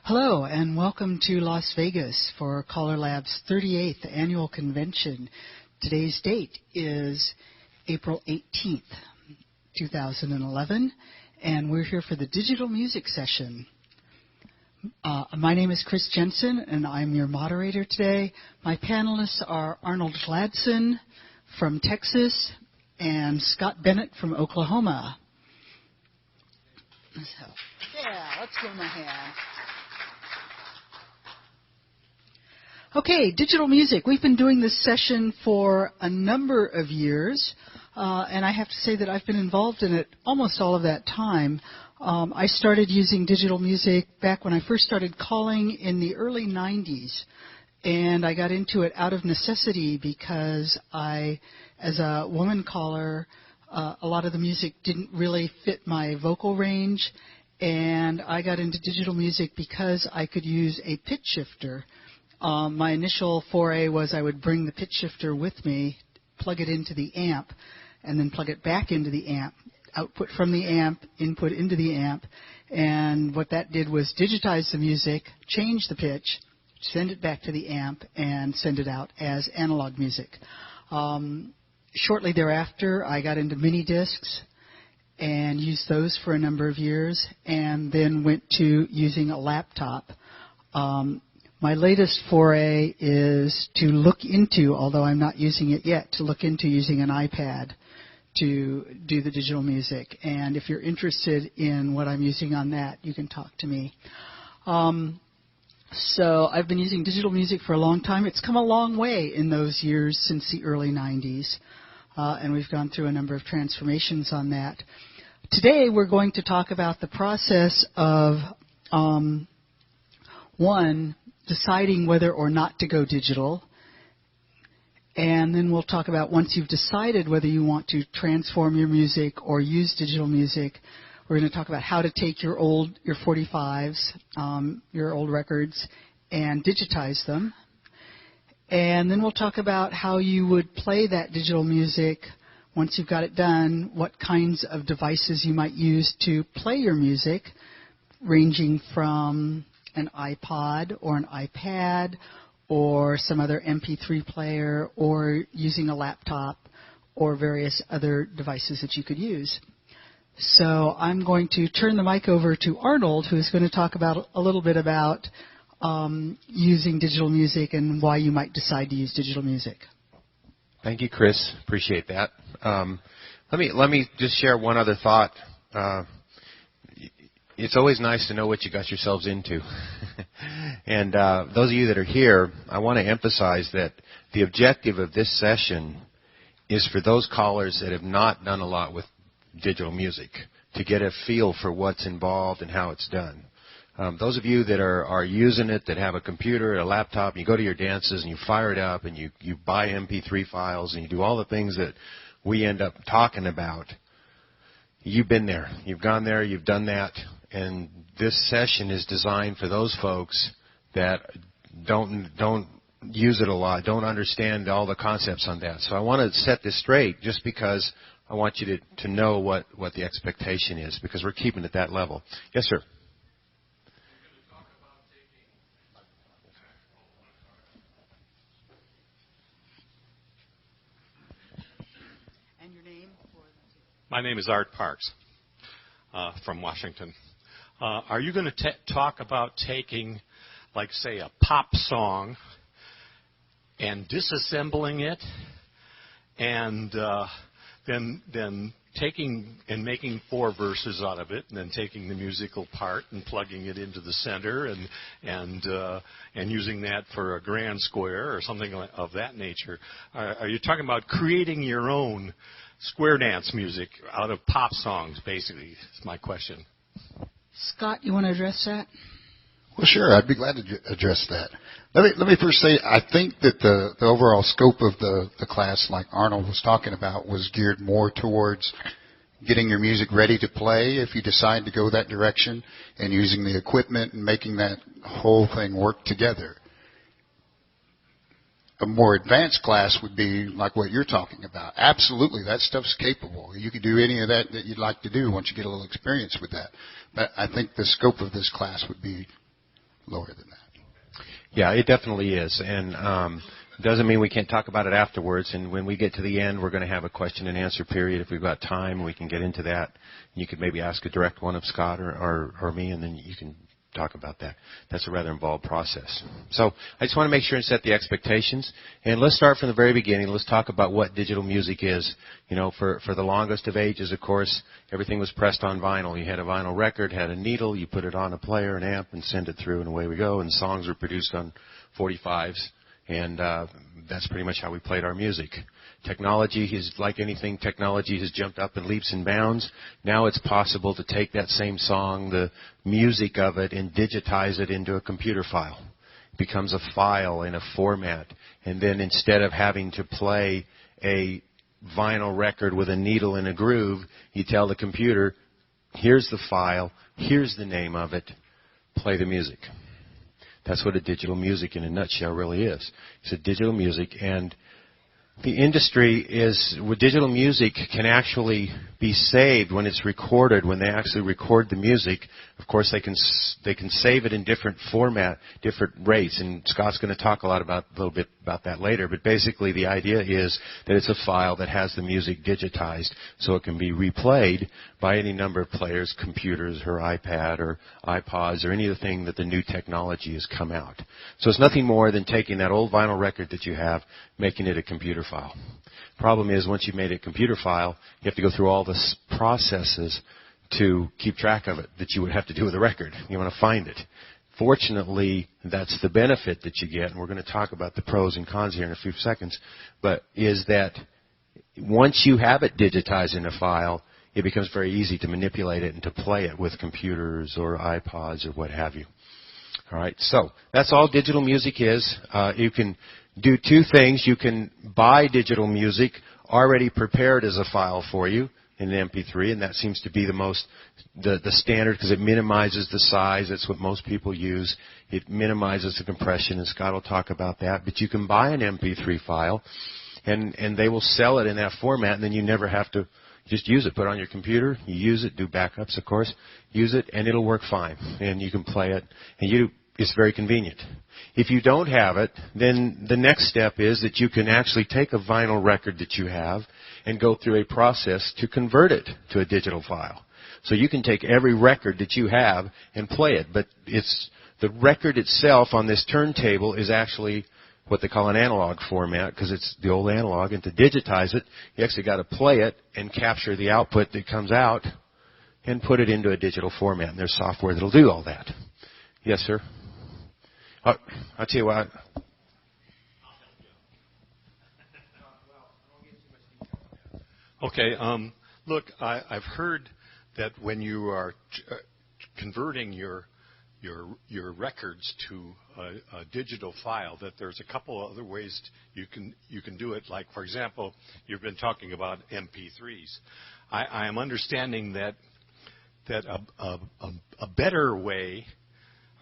Hello and welcome to Las Vegas for CALLERLAB's 38th annual convention. Today's date is April 18th, 2011, and we're here for the digital music session. My name is Chris Jensen, and I'm your moderator today. My panelists are Arnold Gladson from Texas and Scott Bennett from Oklahoma. So, let's give them a hand. Okay, digital music. We've been doing this session for a number of years, and I have to say that I've been involved in it almost all of that time. I started using digital music back when I first started calling in the early 90s, and I got into it out of necessity because as a woman caller, a lot of the music didn't really fit my vocal range, and I got into digital music because I could use a pitch shifter. My initial foray was I would bring the pitch shifter with me, plug it into the amp, and then plug it back into the amp, output from the amp, input into the amp, and what that did was digitize the music, change the pitch, send it back to the amp, and send it out as analog music. Shortly thereafter, I got into mini discs and used those for a number of years, and then went to using a laptop. My latest foray is to look into, although I'm not using it yet, to look into using an iPad to do the digital music. And if you're interested in what I'm using on that, you can talk to me. So I've been using digital music for a long time. It's come a long way in those years since the early 90s, and we've gone through a number of transformations on that. Today we're going to talk about the process of, deciding whether or not to go digital. And then we'll talk about once you've decided whether you want to transform your music or use digital music, we're going to talk about how to take your 45s, your old records, and digitize them. And then we'll talk about how you would play that digital music once you've got it done, what kinds of devices you might use to play your music, ranging from an iPod or an iPad or some other MP3 player or using a laptop or various other devices that you could use. So I'm going to turn the mic over to Arnold, who's going to talk about a little bit about using digital music and why you might decide to use digital music. Thank you, Chris. Appreciate that. Let me just share one other thought. It's always nice to know what you got yourselves into. And those of you that are here, I want to emphasize that the objective of this session is for those callers that have not done a lot with digital music to get a feel for what's involved and how it's done. Those of you that are using it, that have a computer, a laptop, and you go to your dances and you fire it up and you buy MP3 files and you do all the things that we end up talking about, you've been there. You've gone there. You've done that. And this session is designed for those folks that don't use it a lot, don't understand all the concepts on that. So I want to set this straight just because I want you to know what the expectation is, because we're keeping it at that level. Yes, sir. And your name? My name is Art Parks from Washington. Are you going to talk about taking, like, say, a pop song and disassembling it and then taking and making 4 verses out of it, and then taking the musical part and plugging it into the center and using that for a grand square or something of that nature? Are you talking about creating your own square dance music out of pop songs, basically? Is my question. Scott, you want to address that? Well, sure. I'd be glad to address that. Let me first say I think that the overall scope of the class, like Arnold was talking about, was geared more towards getting your music ready to play if you decide to go that direction, and using the equipment and making that whole thing work together. A more advanced class would be like what you're talking about. Absolutely, that stuff's capable. You could do any of that you'd like to do once you get a little experience with that. But I think the scope of this class would be lower than that. Yeah, it definitely is. And doesn't mean we can't talk about it afterwards. And when we get to the end, we're going to have a question and answer period. If we've got time, we can get into that. You could maybe ask a direct one of Scott or me, and then you can talk about that. That's a rather involved process. So I just want to make sure and set the expectations. And let's start from the very beginning. Let's talk about what digital music is. You know, for the longest of ages, of course, everything was pressed on vinyl. You had a vinyl record, had a needle, you put it on a player, an amp, and send it through, and away we go. And songs were produced on 45s. And that's pretty much how we played our music. Technology is like anything. Technology has jumped up in leaps and bounds. Now it's possible to take that same song, the music of it, and digitize it into a computer file. It becomes a file in a format. And then instead of having to play a vinyl record with a needle and a groove, you tell the computer, here's the file, here's the name of it, play the music. That's what a digital music in a nutshell really is. It's a digital music, and the industry is, with digital music can actually be saved when it's recorded. When they actually record the music, of course they can save it in different format, different rates. And Scott's going to talk a little bit about that later. But basically, the idea is that it's a file that has the music digitized, so it can be replayed by any number of players, computers, or iPad, or iPods, or any of the thing that the new technology has come out. So it's nothing more than taking that old vinyl record that you have, making it a computer file. Problem is, once you've made a computer file, you have to go through all the processes to keep track of it that you would have to do with a record. You want to find it. Fortunately, that's the benefit that you get, and we're going to talk about the pros and cons here in a few seconds, but is that once you have it digitized in a file, it becomes very easy to manipulate it and to play it with computers or iPods or what have you. All right, so that's all digital music is. You can do two things. You can buy digital music already prepared as a file for you in an MP3, and that seems to be the standard because it minimizes the size. That's what most people use. It minimizes the compression, and Scott will talk about that. But you can buy an MP3 file, and they will sell it in that format, and then you never have to just use it. Put it on your computer, you use it, do backups, of course, use it, and it'll work fine. And you can play it, and it's very convenient. If you don't have it, then the next step is that you can actually take a vinyl record that you have and go through a process to convert it to a digital file. So you can take every record that you have and play it, but the record itself on this turntable is actually what they call an analog format because it's the old analog, and to digitize it, you actually got to play it and capture the output that comes out and put it into a digital format, and there's software that'll do all that. Yes, sir? I'll tell you what. Okay. Look, I've heard that when you are converting your records to a digital file, that there's a couple of other ways you can do it. Like, for example, you've been talking about MP3s. I am understanding that a better way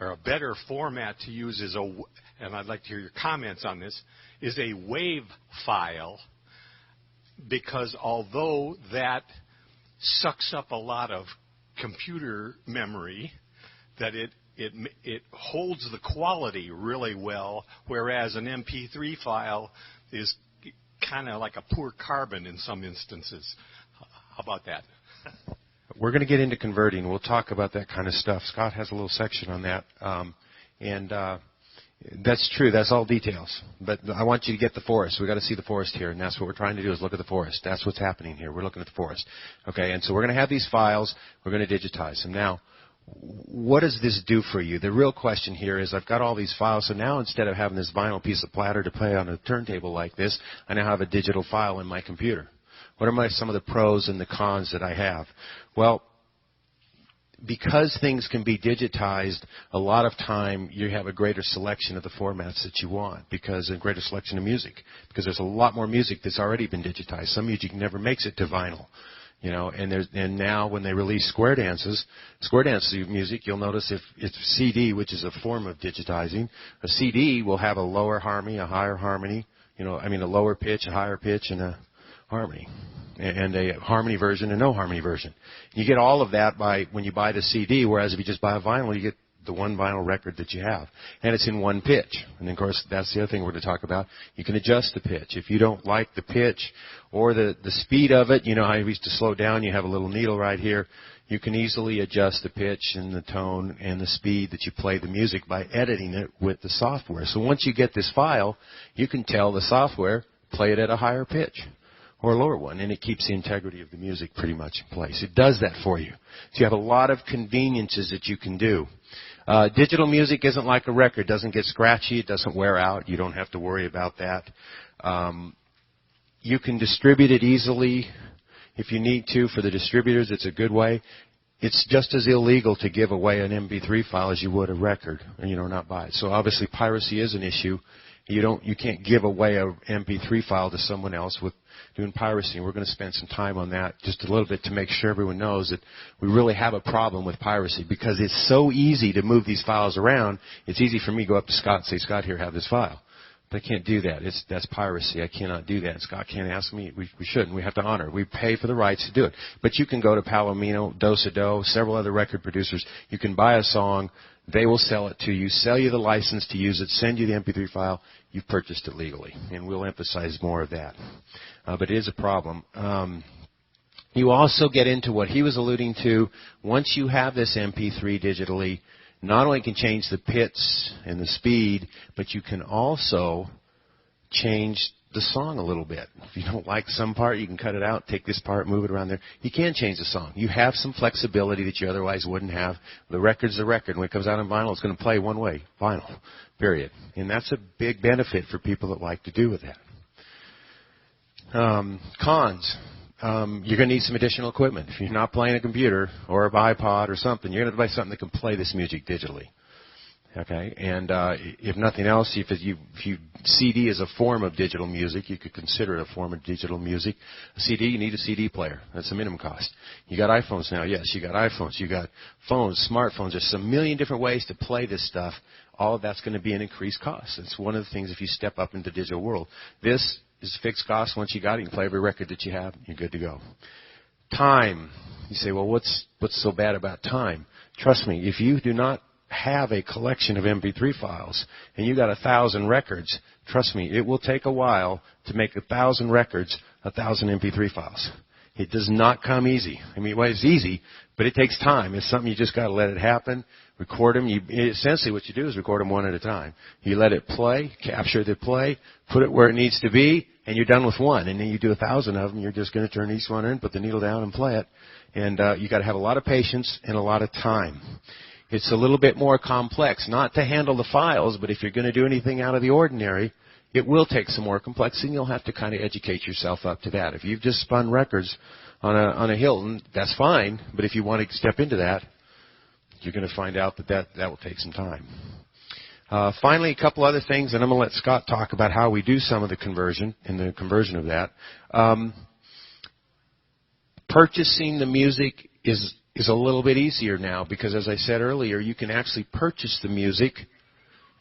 or a better format to use is and I'd like to hear your comments on this, is a WAV file, because although that sucks up a lot of computer memory, that it holds the quality really well, whereas an MP3 file is kind of like a poor carbon in some instances. How about that? We're going to get into converting. We'll talk about that kind of stuff. Scott has a little section on that. That's true. That's all details. But I want you to get the forest. We've got to see the forest here, and that's what we're trying to do is look at the forest. That's what's happening here. We're looking at the forest. Okay, and so we're going to have these files. We're going to digitize them. Now, what does this do for you? The real question here is I've got all these files, so now instead of having this vinyl piece of platter to play on a turntable like this, I now have a digital file in my computer. What are some of the pros and the cons that I have? Well, because things can be digitized, a lot of time you have a greater selection of the formats that you want, because a greater selection of music, because there's a lot more music that's already been digitized. Some music never makes it to vinyl. You know, and now when they release square dance music, you'll notice if it's CD, which is a form of digitizing, a CD will have a lower harmony, a higher harmony, a lower pitch, a higher pitch, and a harmony, and a harmony version and no harmony version. You get all of that when you buy the CD, whereas if you just buy a vinyl, you get the one vinyl record that you have. And it's in one pitch. And, of course, that's the other thing we're going to talk about. You can adjust the pitch. If you don't like the pitch or the speed of it, you know how I used to slow down, you have a little needle right here. You can easily adjust the pitch and the tone and the speed that you play the music by editing it with the software. So once you get this file, you can tell the software, play it at a higher pitch or a lower one, and it keeps the integrity of the music pretty much in place. It does that for you. So you have a lot of conveniences that you can do. Digital music isn't like a record. It doesn't get scratchy. It doesn't wear out. You don't have to worry about that. You can distribute it easily if you need to. For the distributors, it's a good way. It's just as illegal to give away an MP3 file as you would a record, you know, not buy it. So obviously piracy is an issue. You can't give away an MP3 file to someone else with doing piracy. And we're going to spend some time on that just a little bit to make sure everyone knows that we really have a problem with piracy because it's so easy to move these files around. It's easy for me to go up to Scott and say, Scott, here, have this file. But I can't do that. That's piracy. I cannot do that. And Scott can't ask me. We shouldn't. We have to honor it. We pay for the rights to do it. But you can go to Palomino, Dos-A-Do, several other record producers. You can buy a song. They will sell it to you, sell you the license to use it, send you the MP3 file. You've purchased it legally. And we'll emphasize more of that. But it is a problem. You also get into what he was alluding to. Once you have this MP3 digitally, not only can change the pitch and the speed, but you can also change the song a little bit. If you don't like some part, you can cut it out, take this part, move it around there. You can change the song. You have some flexibility that you otherwise wouldn't have. The record's the record. When it comes out on vinyl, it's going to play one way, vinyl, period. And that's a big benefit for people that like to do with that. Cons. You're going to need some additional equipment. If you're not playing a computer or an iPod or something, you're going to have to buy something that can play this music digitally. Okay, and if nothing else, if CD is a form of digital music, you could consider it a form of digital music. A CD, you need a CD player. That's the minimum cost. You got iPhones now, yes, you got iPhones. You got phones, smartphones. There's a million different ways to play this stuff. All of that's going to be an increased cost. It's one of the things if you step up into the digital world. This is fixed cost. Once you got it, you can play every record that you have. You're good to go. Time. You say, well, what's so bad about time? Trust me, if you do not have a collection of MP3 files and you got 1,000 records, trust me, it will take a while to make 1,000 records, 1,000 MP3 files. It does not come easy. I mean, well, it's easy, but it takes time. It's something you just got to let it happen. Record them. Essentially, what you do is record them one at a time. You let it play, capture the play, put it where it needs to be, and you're done with one. And then you do 1,000 of them. You're just going to turn each one in, put the needle down, and play it. And you got to have a lot of patience and a lot of time. It's a little bit more complex, not to handle the files, but if you're going to do anything out of the ordinary, it will take some more complexity, and you'll have to kind of educate yourself up to that. If you've just spun records on a Hilton, that's fine, but if you want to step into that, you're going to find out that will take some time. Finally, a couple other things, and I'm going to let Scott talk about how we do some of the conversion and the conversion of that. Purchasing the music is a little bit easier now because, as I said earlier, you can actually purchase the music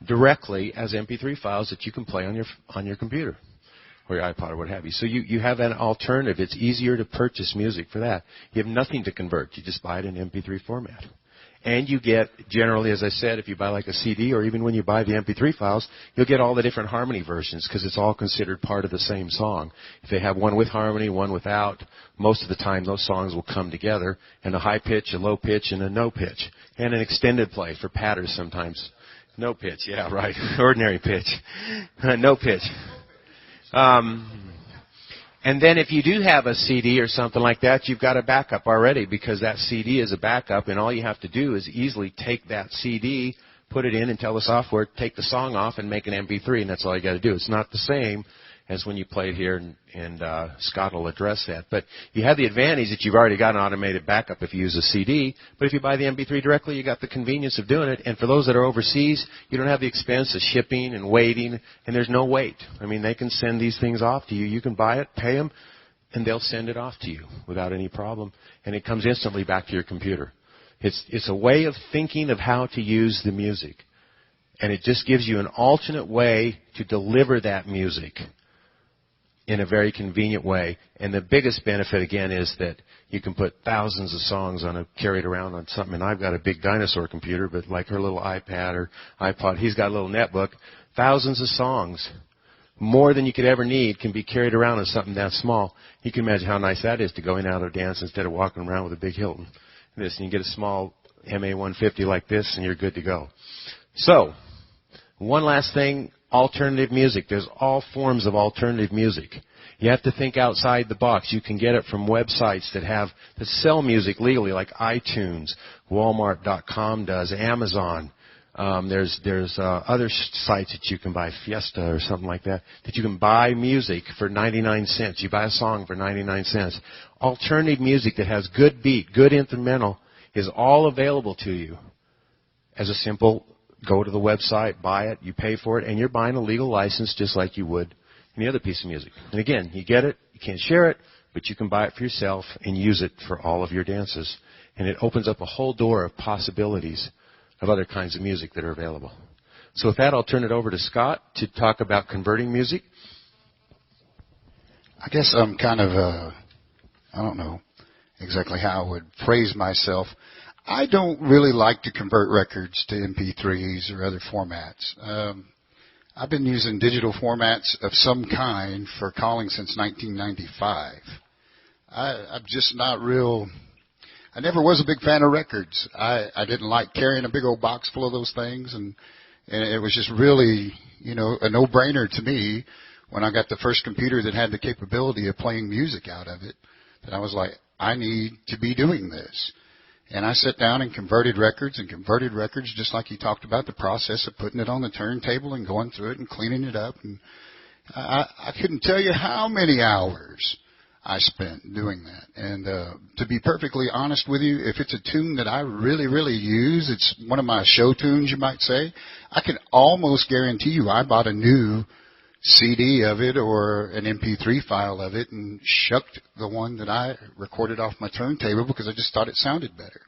directly as MP3 files that you can play on your computer or your iPod or what have you. So you have an alternative. It's easier to purchase music for that. You have nothing to convert. You just buy it in MP3 format. And you get, generally, as I said, if you buy like a CD or even when you buy the MP3 files, you'll get all the different harmony versions because it's all considered part of the same song. If they have one with harmony, one without, most of the time those songs will come together in a high pitch, a low pitch, and a no pitch. And an extended play for patters sometimes. No pitch, yeah, right. Ordinary pitch. No pitch. And then if you do have a CD or something like that, you've got a backup already because that CD is a backup, and all you have to do is easily take that CD, put it in, and tell the software, take the song off and make an MP3, and that's all you got to do. It's not the same as when you play it here, and Scott will address that. But you have the advantage that you've already got an automated backup if you use a CD, but if you buy the MP3 directly, you got the convenience of doing it. And for those that are overseas, you don't have the expense of shipping and waiting, and there's no wait. I mean, they can send these things off to you. You can buy it, pay them, and they'll send it off to you without any problem, and it comes instantly back to your computer. It's a way of thinking of how to use the music, and it just gives you an alternate way to deliver that music in a very convenient way. And the biggest benefit, again, is that you can put thousands of songs carried around on something. And I've got a big dinosaur computer, but like her little iPad or iPod, he's got a little netbook. Thousands of songs, more than you could ever need, can be carried around on something that small. You can imagine how nice that is to go in and out of dance instead of walking around with a big Hilton. And you get a small MA150 like this, and you're good to go. So, one last thing, alternative music. There's all forms of alternative music. You have to think outside the box. You can get it from websites that sell music legally, like iTunes, Walmart.com does, Amazon. There's other sites that you can buy, Fiesta or something like that you can buy music for 99 cents. You buy a song for 99 cents. Alternative music that has good beat, good instrumental is all available to you as a simple go to the website, buy it, you pay for it, and you're buying a legal license just like you would any other piece of music. And again, you get it, you can't share it, but you can buy it for yourself and use it for all of your dances. And it opens up a whole door of possibilities of other kinds of music that are available. So with that, I'll turn it over to Scott to talk about converting music. I guess I'm kind of, I don't know exactly how I would phrase myself. I don't really like to convert records to MP3s or other formats. I've been using digital formats of some kind for calling since 1995. I'm just not real. I never was a big fan of records. I didn't like carrying a big old box full of those things, and it was just really, a no-brainer to me when I got the first computer that had the capability of playing music out of it, that I was like, I need to be doing this. And I sat down and converted records just like he talked about, the process of putting it on the turntable and going through it and cleaning it up. And I couldn't tell you how many hours I spent doing that. And to be perfectly honest with you, if it's a tune that I really, really use, it's one of my show tunes, you might say, I can almost guarantee you I bought a new CD of it or an MP3 file of it and shucked the one that I recorded off my turntable because I just thought it sounded better.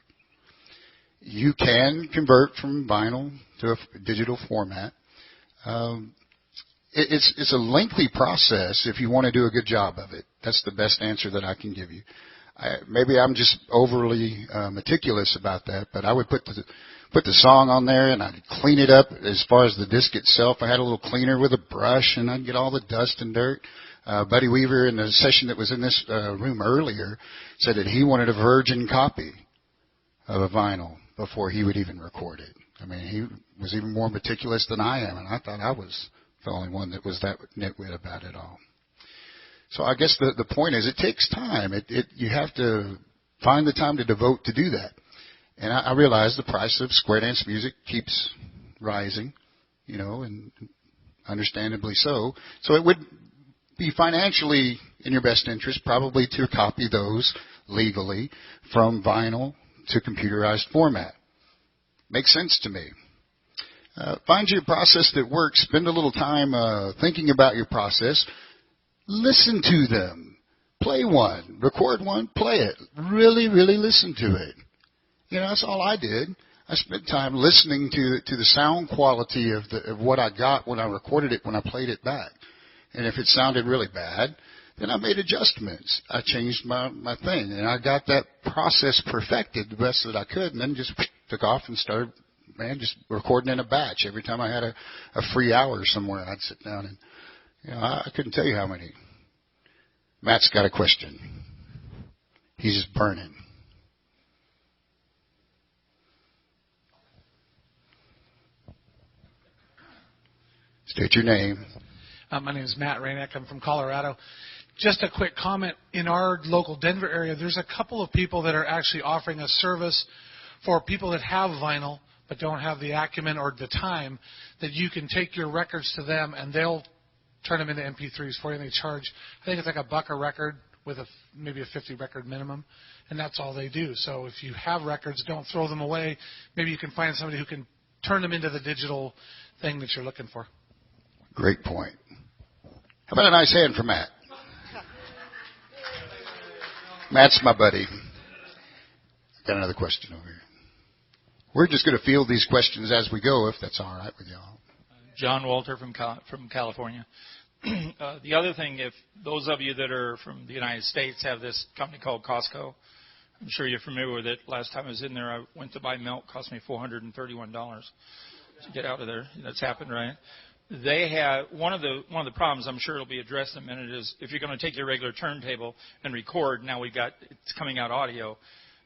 You can convert from vinyl to a digital format. It's a lengthy process if you want to do a good job of it. That's the best answer that I can give you. Maybe I'm just overly meticulous about that, but I would put the song on there and I'd clean it up. As far as the disc itself, I had a little cleaner with a brush and I'd get all the dust and dirt. Buddy Weaver, in the session that was in this room earlier, said that he wanted a virgin copy of a vinyl before he would even record it. I mean, he was even more meticulous than I am, and I thought I was the only one that was that nitwit about it all. So I guess the point is it takes time. You have to find the time to devote to do that. And I realize the price of square dance music keeps rising, and understandably so. So it would be financially in your best interest probably to copy those legally from vinyl to computerized format. Makes sense to me. Find you a process that works. Spend a little time thinking about your process. Listen to them. Play one. Record one. Play it. Really, really listen to it. That's all I did. I spent time listening to the sound quality of what I got when I recorded it, when I played it back. And if it sounded really bad, then I made adjustments. I changed my thing, and I got that process perfected the best that I could, and then just took off and started, just recording in a batch. Every time I had a free hour somewhere, I'd sit down and, I couldn't tell you how many. Matt's got a question. He's just burning. State your name. My name is Matt Rainick. I'm from Colorado. Just a quick comment. In our local Denver area, there's a couple of people that are actually offering a service for people that have vinyl but don't have the acumen or the time, that you can take your records to them and they'll turn them into MP3s for you. And they charge, I think it's like $1 a record with maybe a 50 record minimum, and that's all they do. So if you have records, don't throw them away. Maybe you can find somebody who can turn them into the digital thing that you're looking for. Great point. How about a nice hand for Matt? Matt's my buddy. Got another question over here. We're just going to field these questions as we go, if that's all right with y'all. John Walter from California. The other thing, if those of you that are from the United States have this company called Costco, I'm sure you're familiar with it. Last time I was in there, I went to buy milk. Cost me $431 to get out of there. That's happened, right? They have one of the problems. I'm sure it'll be addressed in a minute. Is if you're going to take your regular turntable and record. Now it's coming out audio.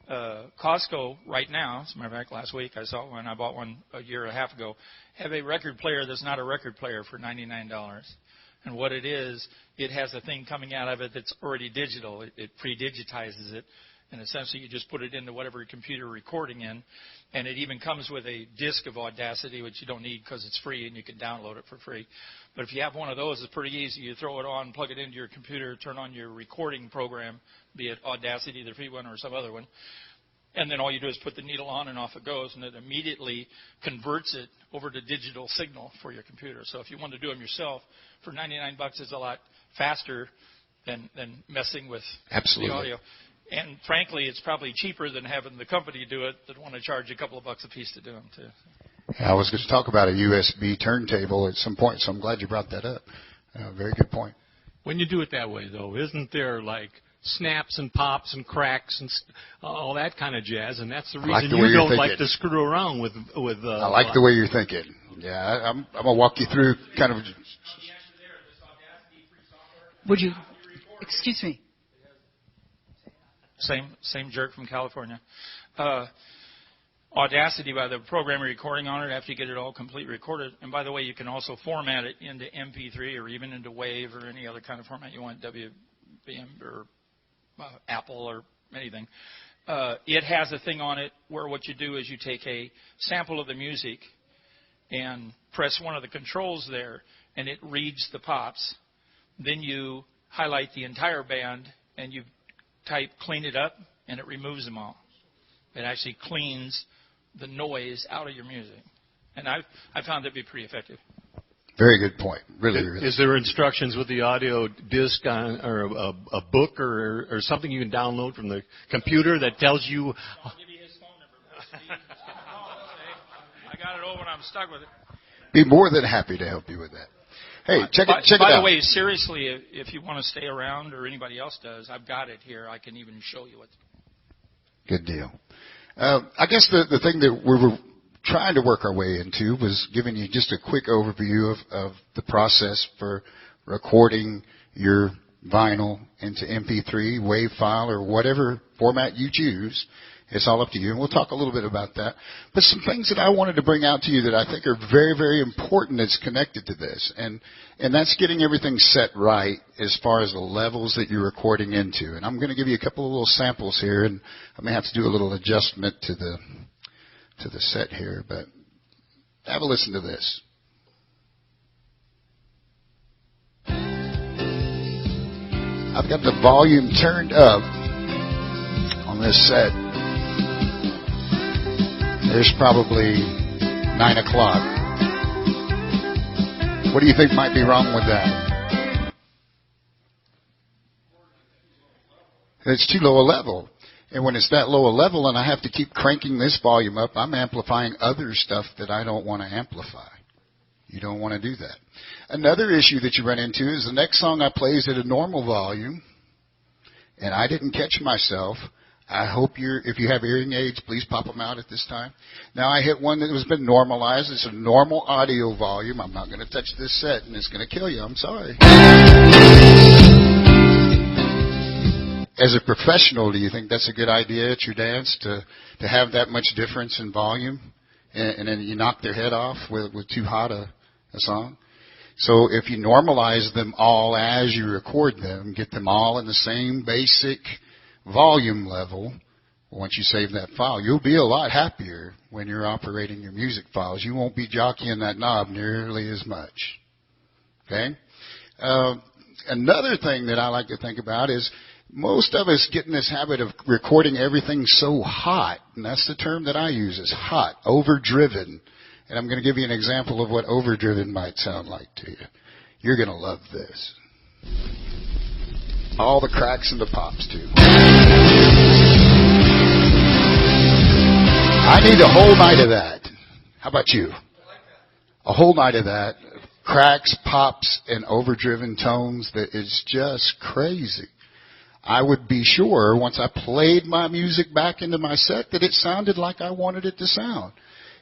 Costco right now, as a matter of fact, last week I saw one. I bought one a year and a half ago. Have a record player that's not a record player for $99. And what it is, it has a thing coming out of it that's already digital. It pre-digitizes it. And essentially you just put it into whatever computer you're recording in. And it even comes with a disc of Audacity, which you don't need because it's free and you can download it for free. But if you have one of those, it's pretty easy. You throw it on, plug it into your computer, turn on your recording program, be it Audacity, the free one, or some other one. And then all you do is put the needle on and off it goes, and it immediately converts it over to digital signal for your computer. So if you want to do them yourself, for $99 it's a lot faster than messing with the audio. And frankly, it's probably cheaper than having the company do it that want to charge a couple of bucks a piece to do them too. I was going to talk about a USB turntable at some point, so I'm glad you brought that up. Very good point. When you do it that way, though, isn't there like snaps and pops and cracks and all that kind of jazz? And that's the reason you don't like to screw around with. I like the way you're thinking. Yeah, I'm going to walk you through kind of. Would you? Excuse me. Same jerk from California. Audacity, by the program you're recording on it, after you get it all complete recorded. And by the way, you can also format it into MP3 or even into WAV or any other kind of format you want, WBM or Apple or anything. It has a thing on it where what you do is you take a sample of the music and press one of the controls there, and it reads the pops. Then you highlight the entire band, and you type clean it up, and it removes them all. It actually cleans the noise out of your music. And I found that to be pretty effective. Very good point. Really. Is there instructions with the audio disc on, or a book or something you can download from the computer that tells you? I'll give you his phone number. I got it over and I'm stuck with it. Be more than happy to help you with that. Hey, check it out. By the way, seriously, if you want to stay around or anybody else does, I've got it here. I can even show you what. Good deal. I guess the thing that we were trying to work our way into was giving you just a quick overview of the process for recording your vinyl into MP3, WAV file, or whatever format you choose. It's all up to you, and we'll talk a little bit about that. But some things that I wanted to bring out to you that I think are very, very important that's connected to this, and that's getting everything set right as far as the levels that you're recording into. And I'm going to give you a couple of little samples here, and I may have to do a little adjustment to the set here, but have a listen to this. I've got the volume turned up on this set. There's probably 9 o'clock. What do you think might be wrong with that? It's too low a level. And when it's that low a level and I have to keep cranking this volume up, I'm amplifying other stuff that I don't want to amplify. You don't want to do that. Another issue that you run into is the next song I play is at a normal volume, and I didn't catch myself. I hope if you have hearing aids, please pop them out at this time. Now I hit one that has been normalized. It's a normal audio volume. I'm not going to touch this set, and it's going to kill you. I'm sorry. As a professional, do you think that's a good idea at your dance to have that much difference in volume, and then you knock their head off with too hot a song? So if you normalize them all as you record them, get them all in the same basic volume level, once you save that file, you'll be a lot happier when you're operating your music files. You won't be jockeying that knob nearly as much. Okay? Another thing that I like to think about is most of us get in this habit of recording everything so hot, and that's the term that I use, is hot, overdriven. And I'm going to give you an example of what overdriven might sound like to you. You're going to love this. All the cracks and the pops, too. I need a whole night of that. How about you? A whole night of that. cracks, pops, and overdriven tones that is just crazy. I would be sure once I played my music back into my set that it sounded like I wanted it to sound.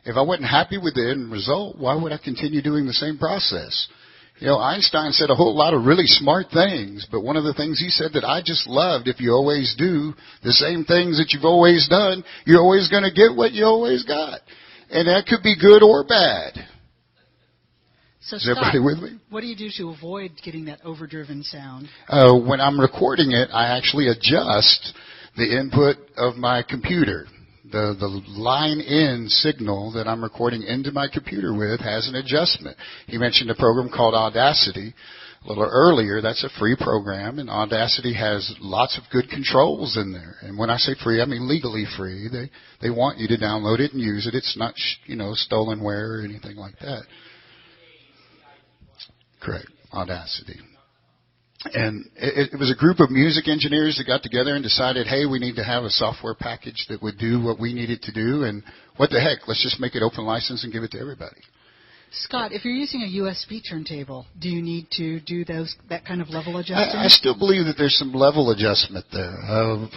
If I wasn't happy with the end result, why would I continue doing the same process? You know, Einstein said a whole lot of really smart things, but one of the things he said that I just loved, if you always do the same things that you've always done, you're always going to get what you always got. And that could be good or bad. So Is Scott, everybody with me? what do you do to avoid getting that overdriven sound? When I'm recording it, I actually adjust the input of my computer. The line-in signal that I'm recording into my computer with has an adjustment. He mentioned a program called Audacity a little earlier. That's a free program, and Audacity has lots of good controls in there. And when I say free, I mean legally free. They want you to download it and use it. It's not, stolenware or anything like that. Correct, Audacity. And it was a group of music engineers that got together and decided, hey, we need to have a software package that would do what we needed to do, and what the heck, let's just make it open license and give it to everybody. Scott, if you're using a USB turntable, do you need to do that kind of level adjustment? I still believe that there's some level adjustment there.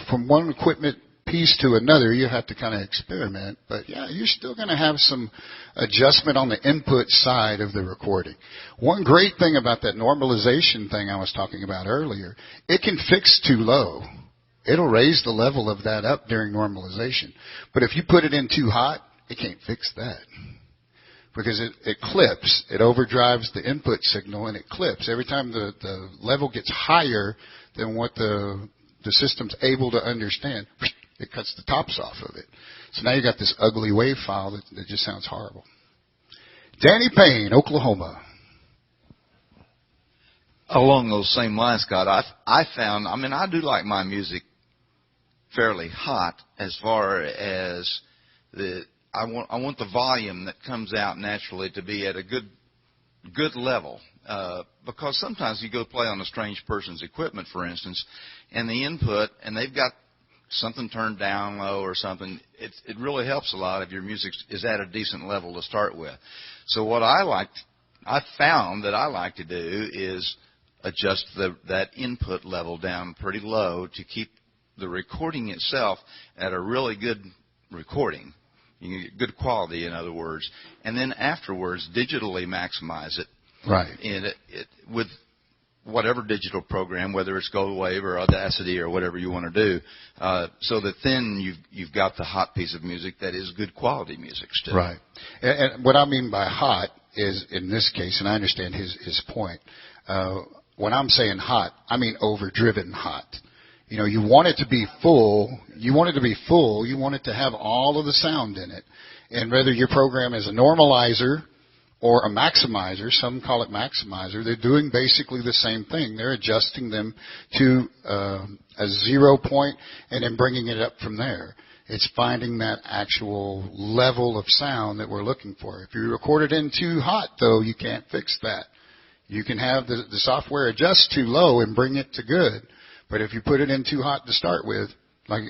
From one equipment piece to another, you have to kind of experiment. But, yeah, you're still going to have some adjustment on the input side of the recording. One great thing about that normalization thing I was talking about earlier, it can fix too low. It'll raise the level of that up during normalization. But if you put it in too hot, it can't fix that. Because it clips. It overdrives the input signal, and it clips. Every time the level gets higher than what the system's able to understand, it cuts the tops off of it. So now you got this ugly wave file that just sounds horrible. Danny Payne, Oklahoma. Along those same lines, Scott, I found, I do like my music fairly hot as far as I want the volume that comes out naturally to be at a good level. Because sometimes you go play on a strange person's equipment, for instance, and the input, and they've got something turned down low or something, it really helps a lot if your music is at a decent level to start with. So what I found that I like to do is adjust that input level down pretty low to keep the recording itself at a really good recording. You get good quality, in other words. And then afterwards, digitally maximize it. Right. And with whatever digital program, whether it's GoldWave or Audacity or whatever you want to do, so that then you've got the hot piece of music that is good quality music still. Right. And what I mean by hot is, in this case, and I understand his point, when I'm saying hot, I mean overdriven hot. You want it to be full. You want it to be full. You want it to have all of the sound in it. And whether your program is a normalizer or a maximizer, some call it maximizer, they're doing basically the same thing. They're adjusting them to a 0 point and then bringing it up from there. It's finding that actual level of sound that we're looking for. If you record it in too hot, though, you can't fix that. You can have the software adjust too low and bring it to good. But if you put it in too hot to start with,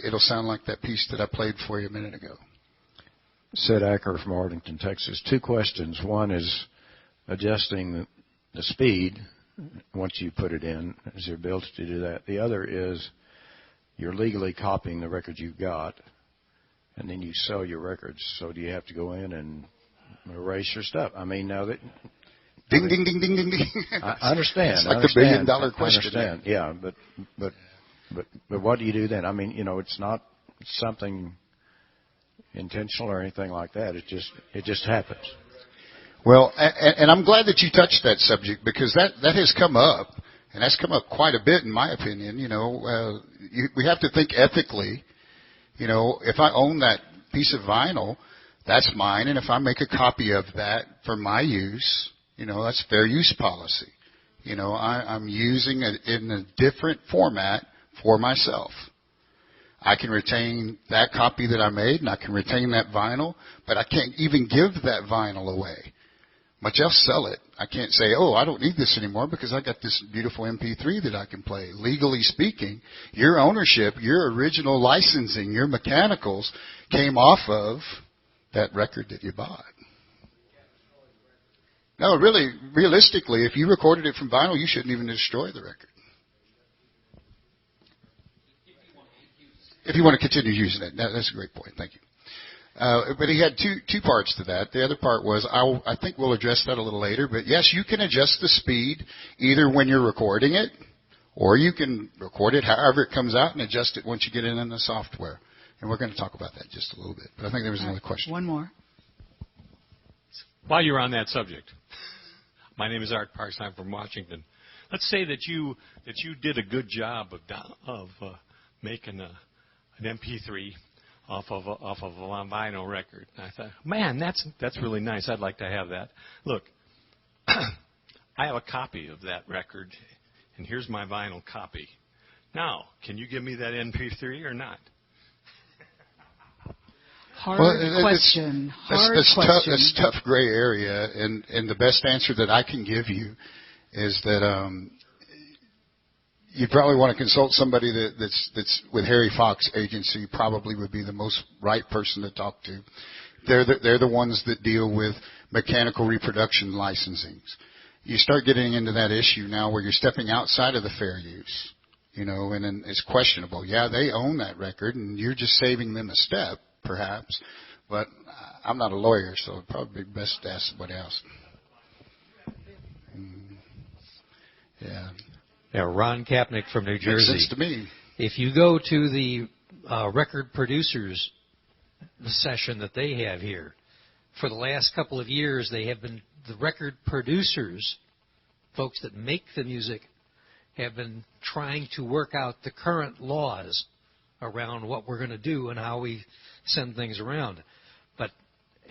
it'll sound like that piece that I played for you a minute ago. Sid Acker from Arlington, Texas. 2 questions. One is adjusting the speed once you put it in. Is your ability to do that? The other is you're legally copying the records you've got, and then you sell your records. So do you have to go in and erase your stuff? Now that... Ding, ding, ding, ding, ding, ding. I understand. It's like the $1 billion question. I understand. Yeah, but what do you do then? It's not something intentional or anything like that. It just happens. Well, and I'm glad that you touched that subject, because that has come up, and that's come up quite a bit in my opinion. We have to think ethically. If I own that piece of vinyl, that's mine, and if I make a copy of that for my use, that's fair use policy. I'm using it in a different format for myself. I can retain that copy that I made, and I can retain that vinyl, but I can't even give that vinyl away, much else sell it. I can't say, oh, I don't need this anymore because I got this beautiful MP3 that I can play. Legally speaking, your ownership, your original licensing, your mechanicals came off of that record that you bought. No, really, realistically, if you recorded it from vinyl, you shouldn't even destroy the record. If you want to continue using it. That's a great point. Thank you. But he had two parts to that. The other part was, I think we'll address that a little later, but yes, you can adjust the speed either when you're recording it, or you can record it however it comes out and adjust it once you get it in the software. And we're going to talk about that just a little bit. But I think there was another question. One more. While you're on that subject, my name is Art Parks. I'm from Washington. Let's say that you did a good job of making an MP3 off of a vinyl record. And I thought, man, that's really nice. I'd like to have that. Look, I have a copy of that record, and here's my vinyl copy. Now, can you give me that MP3 or not? Hard question. That's tough gray area, and the best answer that I can give you is that you probably want to consult somebody that's with Harry Fox Agency. Probably would be the most right person to talk to. They're the ones that deal with mechanical reproduction licensings. You start getting into that issue now where you're stepping outside of the fair use, and then it's questionable. Yeah, they own that record, and you're just saving them a step, perhaps. But I'm not a lawyer, so it'd probably be best to ask somebody else. Yeah. Yeah, Ron Kapnick from New Jersey. Makes sense to me. If you go to the record producers session that they have here, for the last couple of years, they have been the record producers, folks that make the music, have been trying to work out the current laws around what we're going to do and how we send things around. But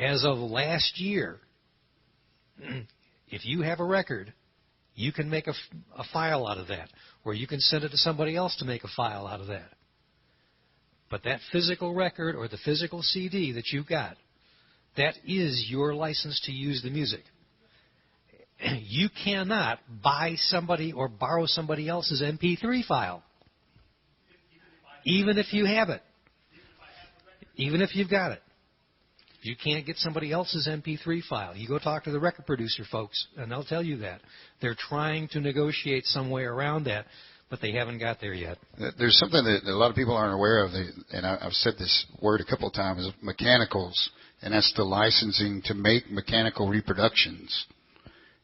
as of last year, if you have a record, you can make a file out of that, or you can send it to somebody else to make a file out of that. But that physical record or the physical CD that you've got, that is your license to use the music. You cannot buy somebody or borrow somebody else's MP3 file, even if you have it, even if you've got it. You can't get somebody else's MP3 file. You go talk to the record producer folks, and they'll tell you that. They're trying to negotiate some way around that, but they haven't got there yet. There's something that a lot of people aren't aware of, and I've said this word a couple of times, mechanicals, and that's the licensing to make mechanical reproductions.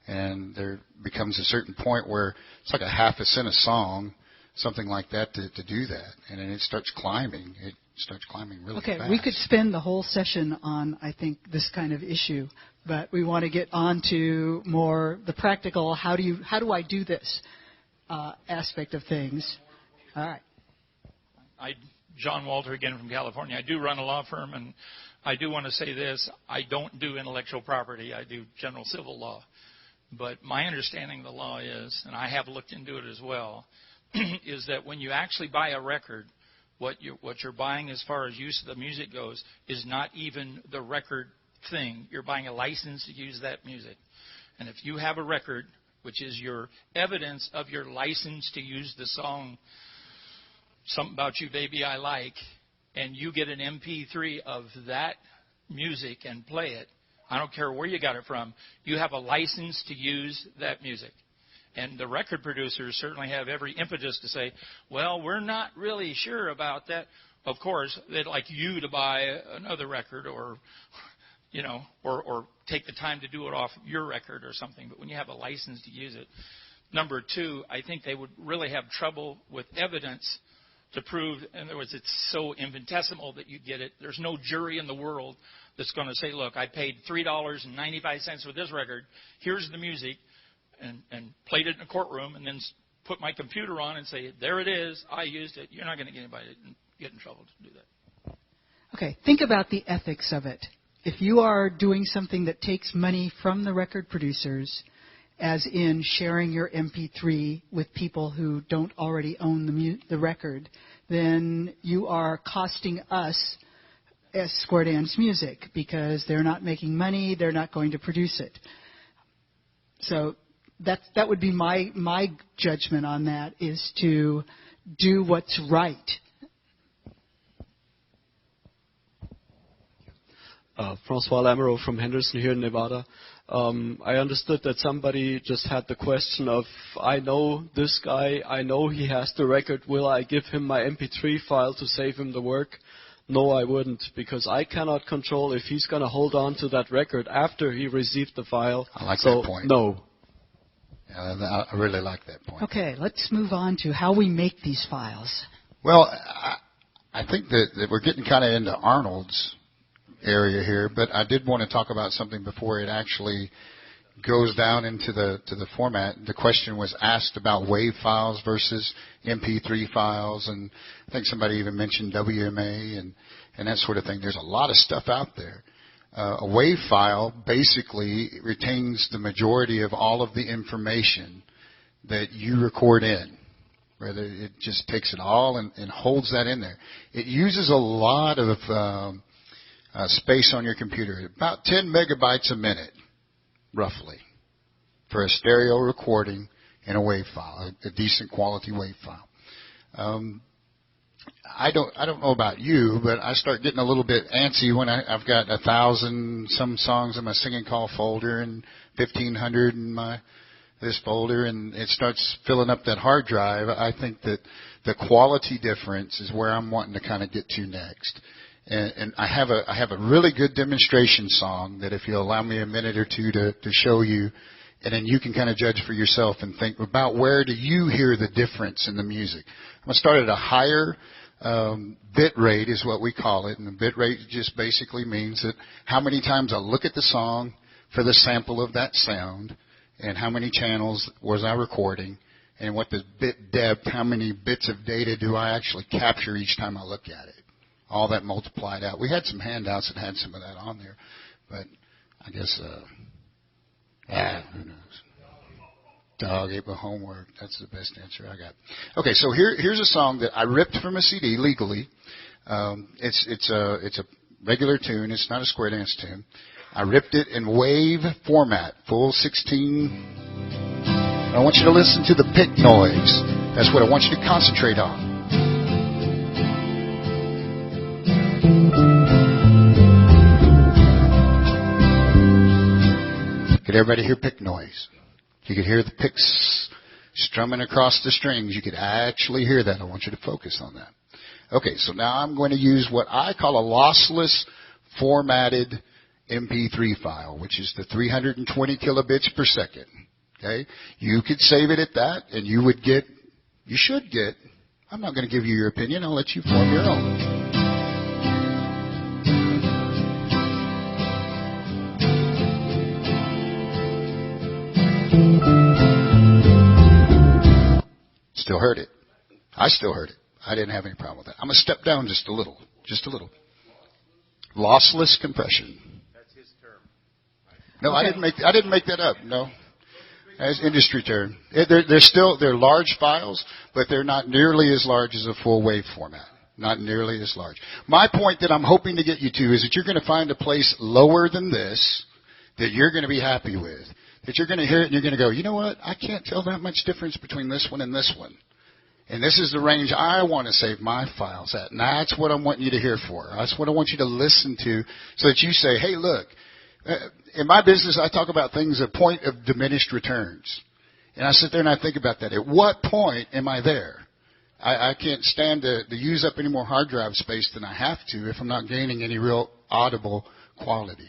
And there becomes a certain point where it's like a half a cent a song, something like that, to do that. And then it starts climbing. It starts climbing really fast. Okay, we could spend the whole session on, I think, this kind of issue, but we want to get on to more the practical, how do I do this aspect of things. All right. John Walter again from California. I do run a law firm, and I do want to say this. I don't do intellectual property. I do general civil law. But my understanding of the law is, and I have looked into it as well, is that when you actually buy a record, what you're buying as far as use of the music goes is not even the record thing. You're buying a license to use that music. And if you have a record, which is your evidence of your license to use the song, Something About You, Baby, I Like, and you get an MP3 of that music and play it, I don't care where you got it from, you have a license to use that music. And the record producers certainly have every impetus to say, well, we're not really sure about that. Of course, they'd like you to buy another record or take the time to do it off your record or something. But when you have a license to use it. Number two, I think they would really have trouble with evidence to prove, in other words, it's so infinitesimal that you get it. There's no jury in the world that's going to say, look, I paid $3.95 for this record. Here's the music. And played it in a courtroom and then put my computer on and say, there it is, I used it. You're not going to get anybody to get in trouble to do that. Okay, think about the ethics of it. If you are doing something that takes money from the record producers, as in sharing your MP3 with people who don't already own the record, then you are costing us as Square Dance Music because they're not making money, they're not going to produce it. So that would be my judgment on that, is to do what's right. Francois Lamoureux from Henderson here in Nevada. I understood that somebody just had the question of, I know this guy, I know he has the record, will I give him my MP3 file to save him the work? No, I wouldn't, because I cannot control if he's going to hold on to that record after he received the file. I like so, that point. No. Yeah, I really like that point. Okay, let's move on to how we make these files. Well, I think that we're getting kind of into Arnold's area here, but I did want to talk about something before it actually goes down into the format. The question was asked about WAV files versus MP3 files, and I think somebody even mentioned WMA and that sort of thing. There's a lot of stuff out there. A WAV file basically retains the majority of all of the information that you record in. Rather, it just takes it all and holds that in there. It uses a lot of space on your computer, about 10 megabytes a minute, roughly, for a stereo recording in a WAV file, a decent quality WAV file. I don't know about you, but I start getting a little bit antsy when I've got 1,000 some songs in my singing call folder and 1,500 in this folder, and it starts filling up that hard drive. I think that the quality difference is where I'm wanting to kind of get to next. And I have a really good demonstration song that if you'll allow me a minute or two to show you, and then you can kind of judge for yourself and think about where do you hear the difference in the music. I'm going to start at a higher bit rate is what we call it, and the bit rate just basically means that how many times I look at the song for the sample of that sound, and how many channels was I recording, and what the bit depth, how many bits of data do I actually capture each time I look at it. All that multiplied out. We had some handouts that had some of that on there, but I guess, who knows? Dog ate my homework. That's the best answer I got. Okay, so here's a song that I ripped from a CD legally. It's a regular tune. It's not a square dance tune. I ripped it in WAV format, full 16. I want you to listen to the pick noise. That's what I want you to concentrate on. Could everybody hear pick noise? You could hear the picks strumming across the strings. You could actually hear that. I want you to focus on that. Okay, so now I'm going to use what I call a lossless formatted MP3 file, which is the 320 kilobits per second. Okay, you could save it at that, and you should get, I'm not going to give you your opinion, I'll let you form your own. Still heard it. I still heard it. I didn't have any problem with that. I'm going to step down just a little. Just a little. Lossless compression. That's his term. No, okay. I didn't make that up. No. That's industry term. They're large files, but they're not nearly as large as a full WAV format. Not nearly as large. My point that I'm hoping to get you to is that you're going to find a place lower than this that you're going to be happy with. That you're going to hear it and you're going to go, you know what? I can't tell that much difference between this one and this one. And this is the range I want to save my files at. And that's what I want you to hear for. That's what I want you to listen to so that you say, hey, look, in my business I talk about things at point of diminished returns. And I sit there and I think about that. At what point am I there? I can't stand to use up any more hard drive space than I have to if I'm not gaining any real audible quality.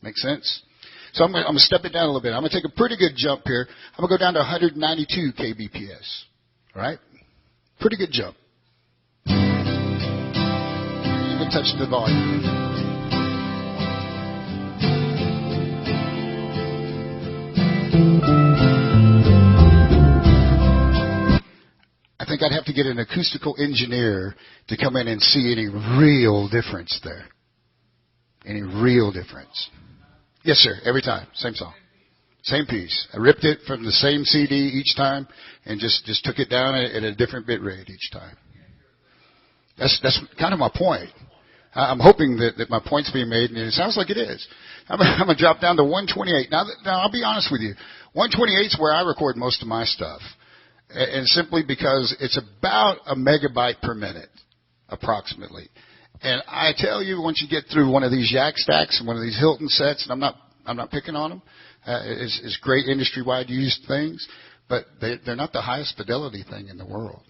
Make sense? So I'm going to step it down a little bit. I'm going to take a pretty good jump here. I'm going to go down to 192 kbps. All right? Pretty good jump. Even touching the volume. I think I'd have to get an acoustical engineer to come in and see any real difference there. Any real difference. Yes, sir. Every time. Same song. Same piece. I ripped it from the same CD each time and just took it down at a different bit rate each time. That's kind of my point. I'm hoping that my point's being made, and it sounds like it is. I'm going to drop down to 128. Now, I'll be honest with you. 128 is where I record most of my stuff. And simply because it's about a megabyte per minute, approximately. And I tell you, once you get through one of these Yak Stacks and one of these Hilton sets, and not picking on them. It's great industry-wide used things, but they're not the highest fidelity thing in the world.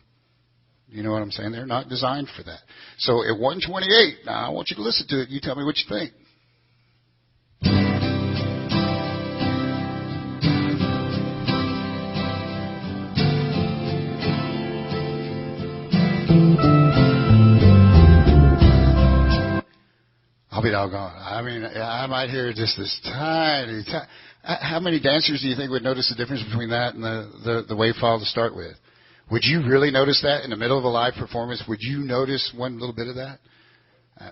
You know what I'm saying? They're not designed for that. So at 128, now I want you to listen to it. You tell me what you think. I'll be doggone. I mean, I might hear just this tiny. How many dancers do you think would notice the difference between that and the wave file to start with? Would you really notice that in the middle of a live performance? Would you notice one little bit of that?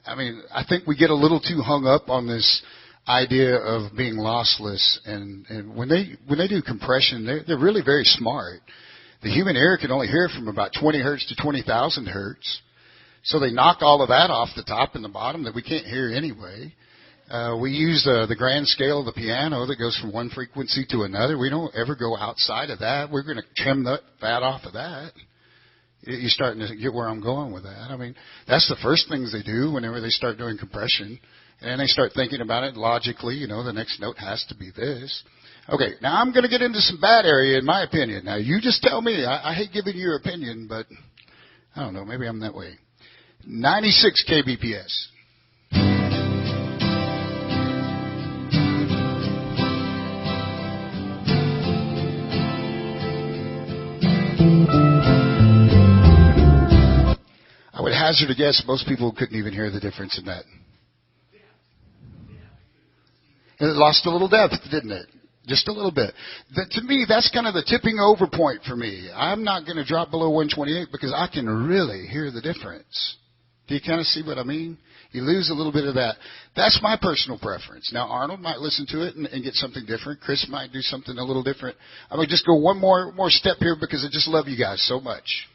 I mean, I think we get a little too hung up on this idea of being lossless. And when they do compression, they're really very smart. The human ear can only hear from about 20 hertz to 20,000 hertz. So they knock all of that off the top and the bottom that we can't hear anyway. We use the grand scale of the piano that goes from one frequency to another. We don't ever go outside of that. We're going to trim the fat off of that. You're starting to get where I'm going with that. I mean, that's the first things they do whenever they start doing compression. And they start thinking about it logically. You know, the next note has to be this. Okay, now I'm going to get into some bad area in my opinion. Now, you just tell me. I hate giving your opinion, but I don't know. Maybe I'm that way. 96 kbps. I would hazard a guess most people couldn't even hear the difference in that. And it lost a little depth, didn't it? Just a little bit. To me, that's kind of the tipping over point for me. I'm not going to drop below 128 because I can really hear the difference. Do you kind of see what I mean? You lose a little bit of that. That's my personal preference. Now, Arnold might listen to it and get something different. Chris might do something a little different. I'm going to just go one more step here because I just love you guys so much.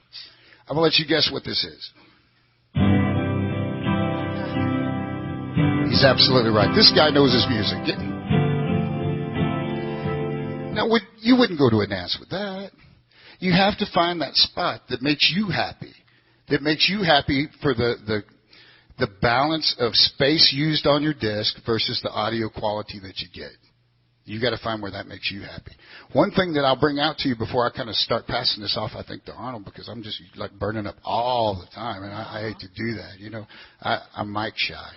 I'm going to let you guess what this is. He's absolutely right. This guy knows his music. Now, you wouldn't go to a dance with that. You have to find that spot that makes you happy. That makes you happy for the balance of space used on your disc versus the audio quality that you get. You got to find where that makes you happy. One thing that I'll bring out to you before I kind of start passing this off, I think, to Arnold, because I'm just like burning up all the time, and I hate to do that. You know, I'm mic shy.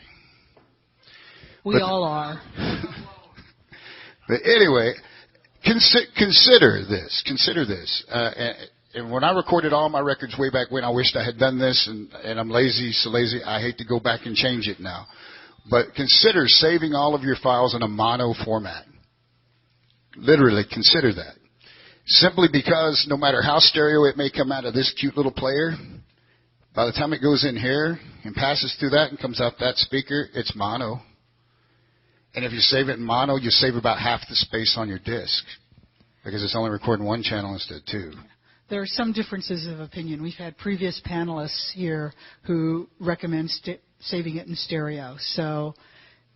We all are. But anyway, consider this. Consider this. And when I recorded all my records way back when, I wished I had done this, and I'm lazy, so lazy, I hate to go back and change it now. But consider saving all of your files in a mono format. Literally, consider that. Simply because no matter how stereo it may come out of this cute little player, by the time it goes in here and passes through that and comes out that speaker, it's mono. And if you save it in mono, you save about half the space on your disc because it's only recording one channel instead of two. There are some differences of opinion. We've had previous panelists here who recommend saving it in stereo. So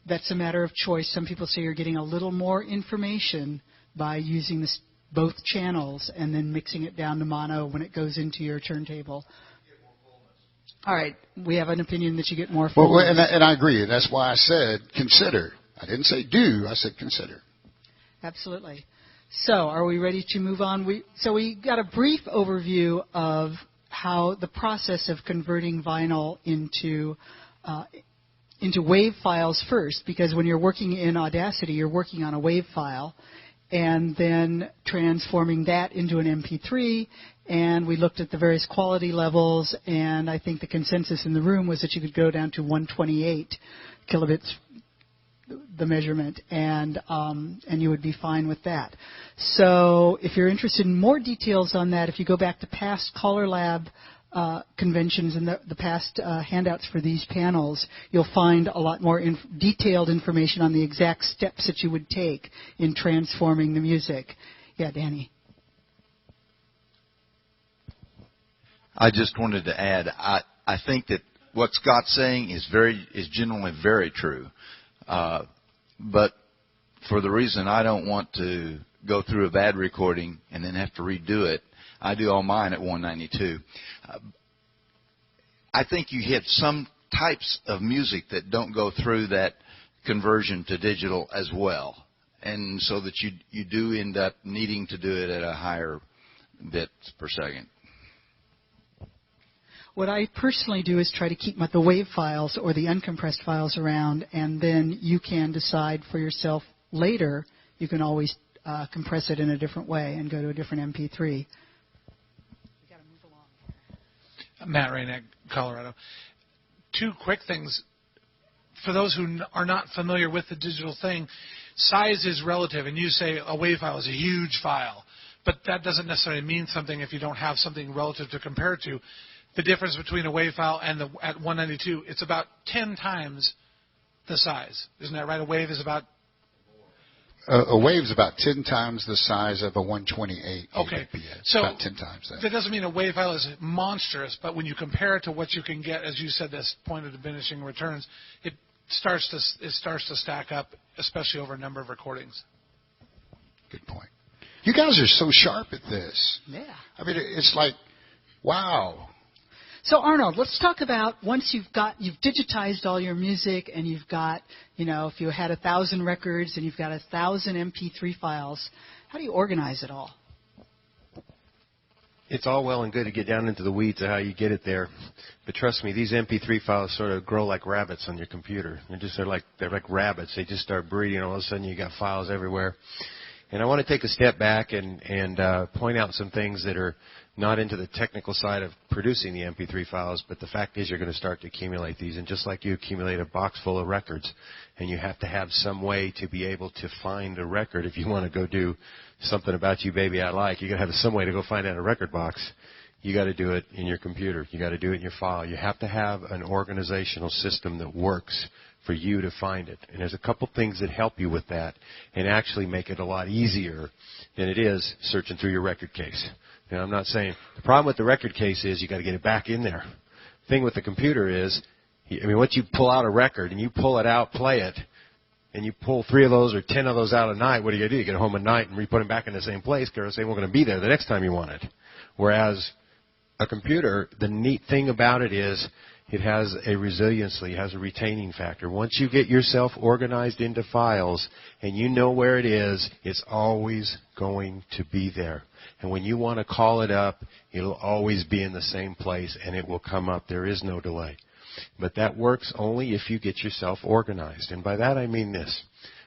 that's a matter of choice. Some people say you're getting a little more information by using both channels and then mixing it down to mono when it goes into your turntable. All right. We have an opinion that you get more fullness. Well, and I agree. That's why I said consider. I didn't say do. I said consider. Absolutely. So are we ready to move on? We got a brief overview of how the process of converting vinyl into WAV files first, because when you're working in Audacity, you're working on a WAV file, and then transforming that into an MP3, and we looked at the various quality levels, and I think the consensus in the room was that you could go down to 128 kilobits, the measurement, and you would be fine with that. So if you're interested in more details on that, if you go back to past CALLERLAB conventions and the past handouts for these panels, you'll find a lot more detailed information on the exact steps that you would take in transforming the music. Yeah, Danny. I just wanted to add, I think that what Scott's saying is generally very true. But for the reason I don't want to go through a bad recording and then have to redo it, I do all mine at 192. I think you hit some types of music that don't go through that conversion to digital as well. and so that you do end up needing to do it at a higher bit per second. What I personally do is try to keep the WAV files or the uncompressed files around, and then you can decide for yourself later. You can always compress it in a different way and go to a different MP3. Matt Rainick, Colorado. Two quick things. For those who are not familiar with the digital thing, size is relative, and you say a WAV file is a huge file, but that doesn't necessarily mean something if you don't have something relative to compare it to. The difference between a WAV file and at 192, it's about 10 times the size. Isn't that right? A WAV is about... A WAV is about 10 times the size of a 128 okay. ABPS. So about 10 times that. That doesn't mean a WAV file is monstrous, but when you compare it to what you can get, as you said, this point of diminishing returns, it starts to stack up, especially over a number of recordings. Good point. You guys are so sharp at this. Yeah. I mean, it's like, wow. So Arnold, let's talk about once you've digitized all your music and you've got, if you had 1,000 records and you've got 1,000 MP3 files, how do you organize it all? It's all well and good to get down into the weeds of how you get it there, but trust me, these MP3 files sort of grow like rabbits on your computer. They're like rabbits. They just start breeding, and all of a sudden you got files everywhere. And I want to take a step back and point out some things that are not into the technical side of producing the MP3 files, but the fact is you're going to start to accumulate these. And just like you accumulate a box full of records, and you have to have some way to be able to find a record if you want to go do something about you, baby, I like. You got to have some way to go find out a record box. You got to do it in your computer. You got to do it in your file. You have to have an organizational system that works for you to find it. And there's a couple things that help you with that and actually make it a lot easier than it is searching through your record case. Now, I'm not saying the problem with the record case is you got to get it back in there. The thing with the computer is, once you pull out a record and you pull it out, play it, and you pull 3 of those or 10 of those out at night, what do? You get home at night and re-put them back in the same place because they weren't going to be there the next time you want it. Whereas a computer, the neat thing about it is it has a resiliency, it has a retaining factor. Once you get yourself organized into files and you know where it is, it's always going to be there. And when you want to call it up, it'll always be in the same place and it will come up. There is no delay. But that works only if you get yourself organized. And by that I mean this.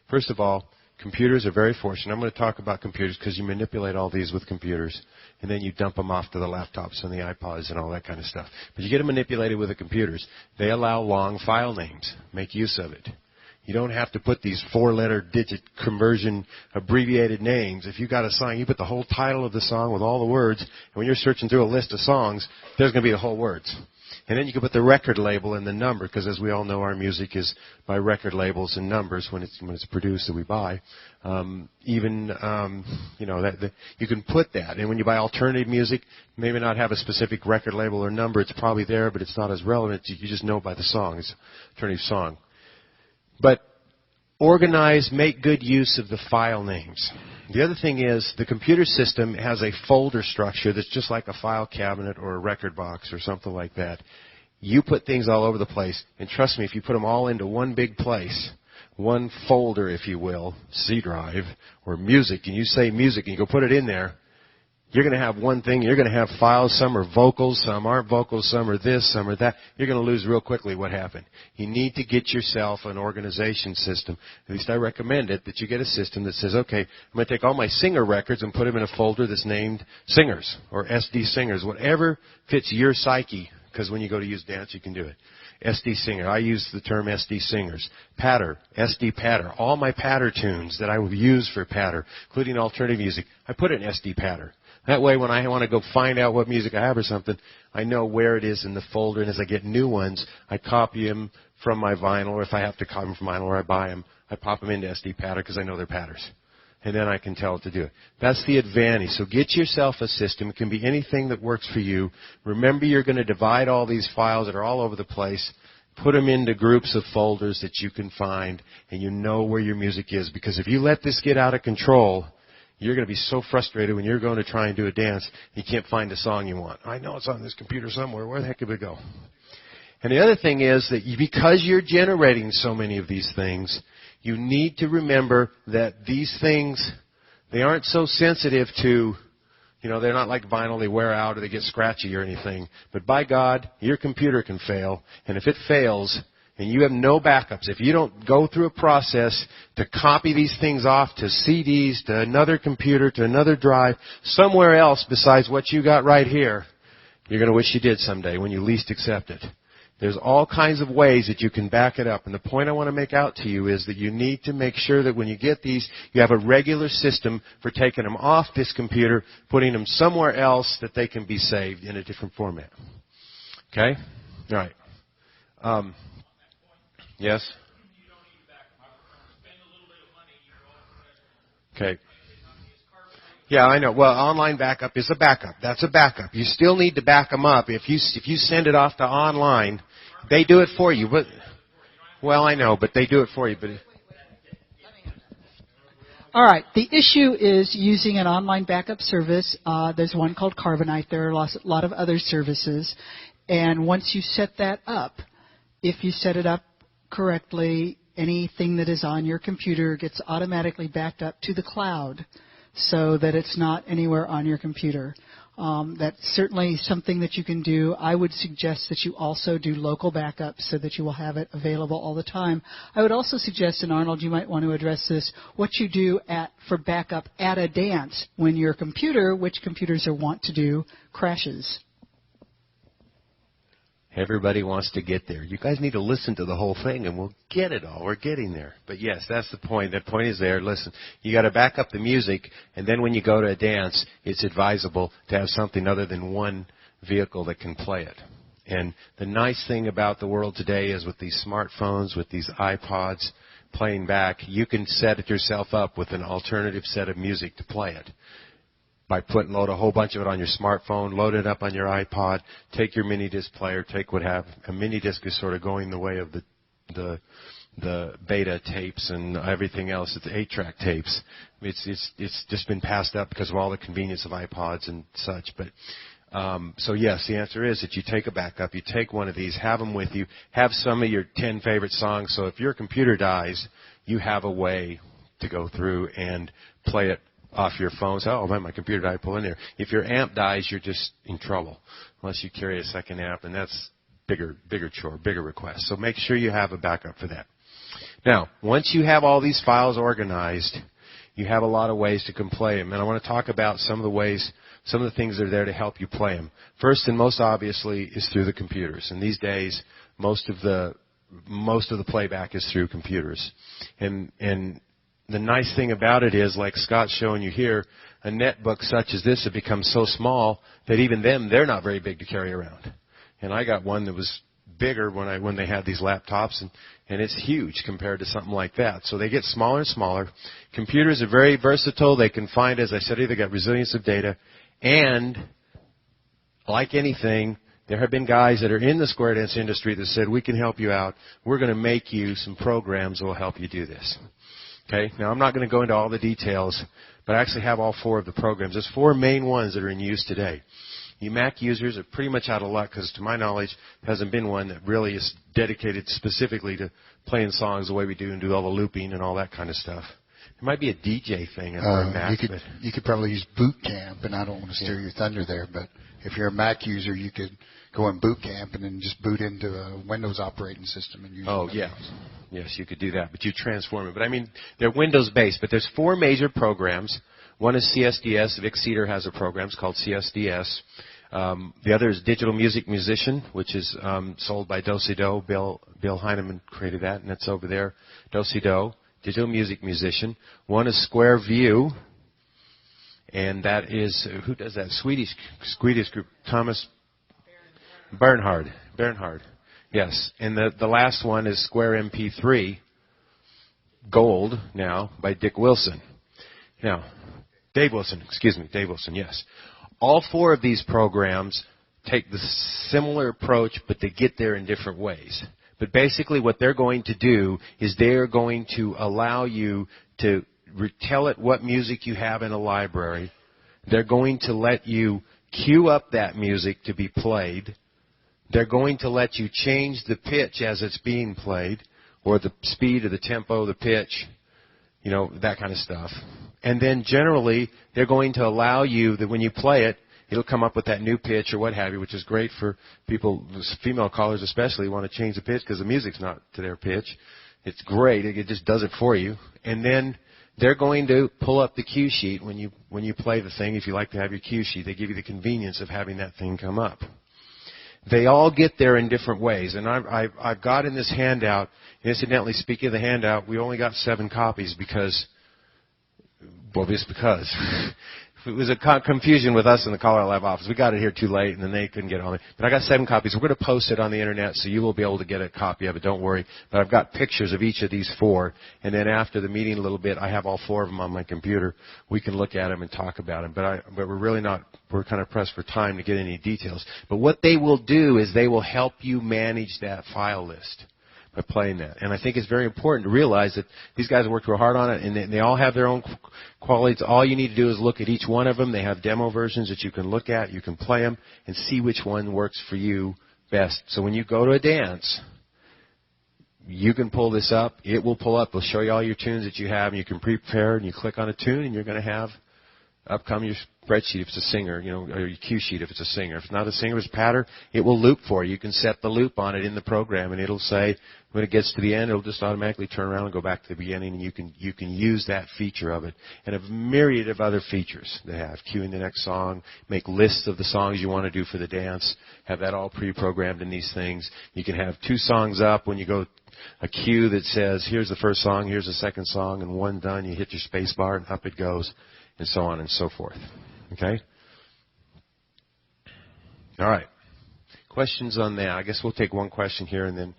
First of all, computers are very fortunate. I'm going to talk about computers because you manipulate all these with computers. And then you dump them off to the laptops and the iPods and all that kind of stuff. But you get them manipulated with the computers. They allow long file names. Make use of it. You don't have to put these 4-letter digit conversion abbreviated names. If you got a song, you put the whole title of the song with all the words. And when you're searching through a list of songs, there's going to be the whole words. And then you can put the record label and the number, because as we all know, our music is by record labels and numbers when it's produced that we buy. You can put that. And when you buy alternative music, maybe not have a specific record label or number. It's probably there, but it's not as relevant. You just know by the song. It's an alternative song. But organize, make good use of the file names. The other thing is the computer system has a folder structure that's just like a file cabinet or a record box or something like that. You put things all over the place, and trust me, if you put them all into one big place, one folder, if you will, C drive, or music, and you say music, and you go put it in there, you're going to have one thing. You're going to have files. Some are vocals, some aren't vocals, some are this, some are that. You're going to lose real quickly what happened. You need to get yourself an organization system. At least I recommend it, that you get a system that says, okay, I'm going to take all my singer records and put them in a folder that's named singers or SD singers, whatever fits your psyche, because when you go to use dance, you can do it. SD singer. I use the term SD singers. Patter. SD patter. All my patter tunes that I would use for patter, including alternative music, I put it in SD patter. That way, when I want to go find out what music I have or something, I know where it is in the folder, and as I get new ones, I copy them from my vinyl, or if I have to copy them from vinyl or I buy them, I pop them into SD patter because I know they're patters. And then I can tell it to do it. That's the advantage. So get yourself a system. It can be anything that works for you. Remember, you're going to divide all these files that are all over the place, put them into groups of folders that you can find, and you know where your music is. Because if you let this get out of control, you're going to be so frustrated when you're going to try and do a dance, you can't find the song you want. I know it's on this computer somewhere. Where the heck did it go? And the other thing is that because you're generating so many of these things, You need to remember that these things, they aren't so sensitive to, they're not like vinyl, they wear out or they get scratchy or anything. But by God, your computer can fail. And if it fails and you have no backups, if you don't go through a process to copy these things off to CDs, to another computer, to another drive, somewhere else besides what you got right here, you're going to wish you did someday when you least accept it. There's all kinds of ways that you can back it up. And the point I want to make out to you is that you need to make sure that when you get these, you have a regular system for taking them off this computer, putting them somewhere else that they can be saved in a different format. Okay? All right. Yes? Okay. Yeah, I know. Well, online backup is a backup. That's a backup. You still need to back them up. If you send it off to online, they do it for you. But well, I know, but they do it for you. But all right. The issue is using an online backup service. There's one called Carbonite. There are a lot of other services. And once you set that up, if you set it up correctly, anything that is on your computer gets automatically backed up to the cloud so that it's not anywhere on your computer. That's certainly something that you can do. I would suggest that you also do local backups so that you will have it available all the time. I would also suggest, and Arnold, you might want to address this, what you do for backup at a dance when your computer, which computers are wont to do, crashes. everybody wants to get there. You guys need to listen to the whole thing, and we'll get it all. We're getting there. But yes, that's the point. That point is there. Listen, you got to back up the music, and then when you go to a dance, it's advisable to have something other than one vehicle that can play it. And the nice thing about the world today is with these smartphones, with these iPods playing back, you can set it yourself up with an alternative set of music to play it. By load a whole bunch of it on your smartphone, load it up on your iPod, take your mini disc player, take what have a mini disc is sort of going the way of the beta tapes and everything else. It's 8-track tapes. It's just been passed up because of all the convenience of iPods and such. But so yes, the answer is that you take a backup, you take one of these, have them with you, have some of your 10 favorite songs. So if your computer dies, you have a way to go through and play it off your phone. So, oh man, my computer died, pull in there. If your amp dies, you're just in trouble unless you carry a second amp, and that's bigger chore, bigger request. So make sure you have a backup for that. Now, once you have all these files organized, you have a lot of ways to play them, and I want to talk about some of the ways, some of the things that are there to help you play them. First and most obviously is through the computers, and these days most of the playback is through computers, and the nice thing about it is, like Scott's showing you here, a netbook such as this has become so small that even they're not very big to carry around. And I got one that was bigger when they had these laptops, and it's huge compared to something like that. So they get smaller and smaller. Computers are very versatile. They can find, as I said, they got resilience of data. And like anything, there have been guys that are in the square dance industry that said, we can help you out. We're going to make you some programs that will help you do this. Okay, now I'm not going to go into all the details, but I actually have all 4 of the programs. There's 4 main ones that are in use today. You Mac users are pretty much out of luck because, to my knowledge, there hasn't been one that really is dedicated specifically to playing songs the way we do and do all the looping and all that kind of stuff. There might be a DJ thing on Mac. You could probably use Boot Camp, and I don't want to steer your thunder there, but if you're a Mac user, you could go in Boot Camp and then just boot into a Windows operating system and use it. Oh, yeah. Yes, you could do that, but you transform it. But I mean, they're Windows-based, but there's 4 major programs. One is CSDS. Vic Cedar has a program. It's called CSDS. The other is Digital Music Musician, which is sold by Do-Si-Do. Bill Heineman created that, and it's over there. Do-Si-Do, Digital Music Musician. One is Square View, and that is, who does that? Swedish group, Thomas Bernhard. Yes, and the last one is Square MP3 Gold now by Dick Wilson. Now, Dave Wilson, yes. All 4 of these programs take the similar approach, but they get there in different ways. But basically what they're going to do is they're going to allow you to tell it what music you have in a library. They're going to let you queue up that music to be played. They're going to let you change the pitch as it's being played, or the speed or the tempo, the pitch, that kind of stuff. And then generally, they're going to allow you that when you play it, it'll come up with that new pitch or what have you, which is great for people, female callers especially, who want to change the pitch because the music's not to their pitch. It's great. It just does it for you. And then they're going to pull up the cue sheet when you play the thing. If you like to have your cue sheet, they give you the convenience of having that thing come up. They all get there in different ways. And I've got in this handout, incidentally, speaking of the handout, we only got 7 copies because it was a confusion with us in the CALLERLAB office. We got it here too late, and then they couldn't get on it. But I got 7 copies. We're going to post it on the Internet, so you will be able to get a copy of it. Don't worry. But I've got pictures of each of these 4. And then after the meeting a little bit, I have all 4 of them on my computer. We can look at them and talk about them. But we're really not, we're kind of pressed for time to get any details. But what they will do is they will help you manage that file list by playing that. And I think it's very important to realize that these guys worked real hard on it, and they all have their own qualities. All you need to do is look at each one of them. They have demo versions that you can look at. You can play them and see which one works for you best. So when you go to a dance, you can pull this up. It will pull up. It'll show you all your tunes that you have, and you can prepare, and you click on a tune, and you're going to have up come your spreadsheet if it's a singer, or your cue sheet if it's a singer. If it's not a singer, it's a patter, it will loop for you. You can set the loop on it in the program, and it'll say when it gets to the end, it'll just automatically turn around and go back to the beginning, and you can use that feature of it. And a myriad of other features they have. Cueing the next song, make lists of the songs you want to do for the dance, have that all pre-programmed in these things. You can have 2 songs up when you go a cue that says, here's the first song, here's the second song, and 1 done, you hit your space bar, and up it goes, and so on and so forth. Okay? All right. Questions on that? I guess we'll take one question here and then.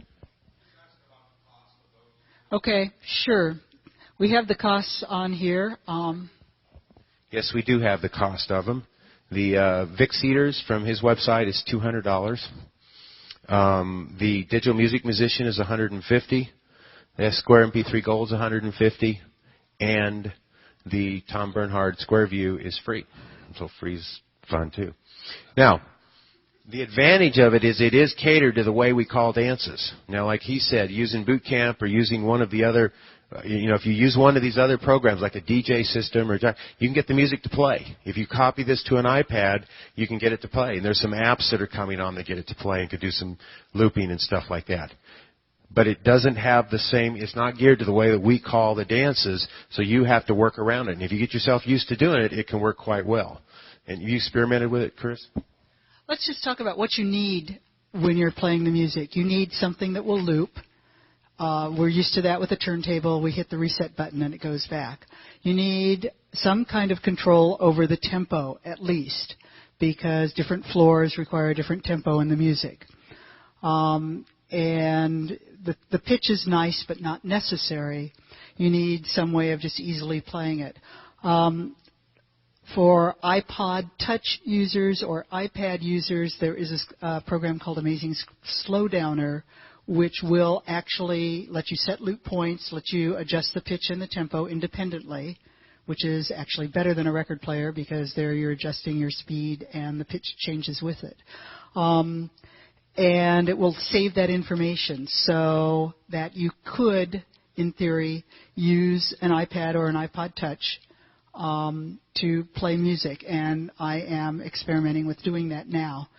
Okay, sure. We have the costs on here. Yes, we do have the cost of them. The Vic Cedars from his website is $200. The Digital Music Musician is $150. The Square MP3 Gold is $150. And the Tom Bernhard Square View is free. So free is fun too. Now, the advantage of it is catered to the way we call dances. Now, like he said, using Boot Camp or using one of the other, if you use one of these other programs like a DJ system or you can get the music to play. If you copy this to an iPad, you can get it to play. And there's some apps that are coming on that get it to play and could do some looping and stuff like that. But it doesn't have the same, it's not geared to the way that we call the dances, so you have to work around it. And if you get yourself used to doing it, it can work quite well. And you experimented with it, Chris? Let's just talk about what you need when you're playing the music. You need something that will loop. We're used to that with a turntable. We hit the reset button and it goes back. You need some kind of control over the tempo, at least, because different floors require a different tempo in the music. And the pitch is nice but not necessary. You need some way of just easily playing it. For iPod Touch users or iPad users, there is a program called Amazing Slowdowner, which will actually let you set loop points, let you adjust the pitch and the tempo independently, which is actually better than a record player because there you're adjusting your speed and the pitch changes with it. And it will save that information so that you could, in theory, use an iPad or an iPod Touch to play music, and I am experimenting with doing that now.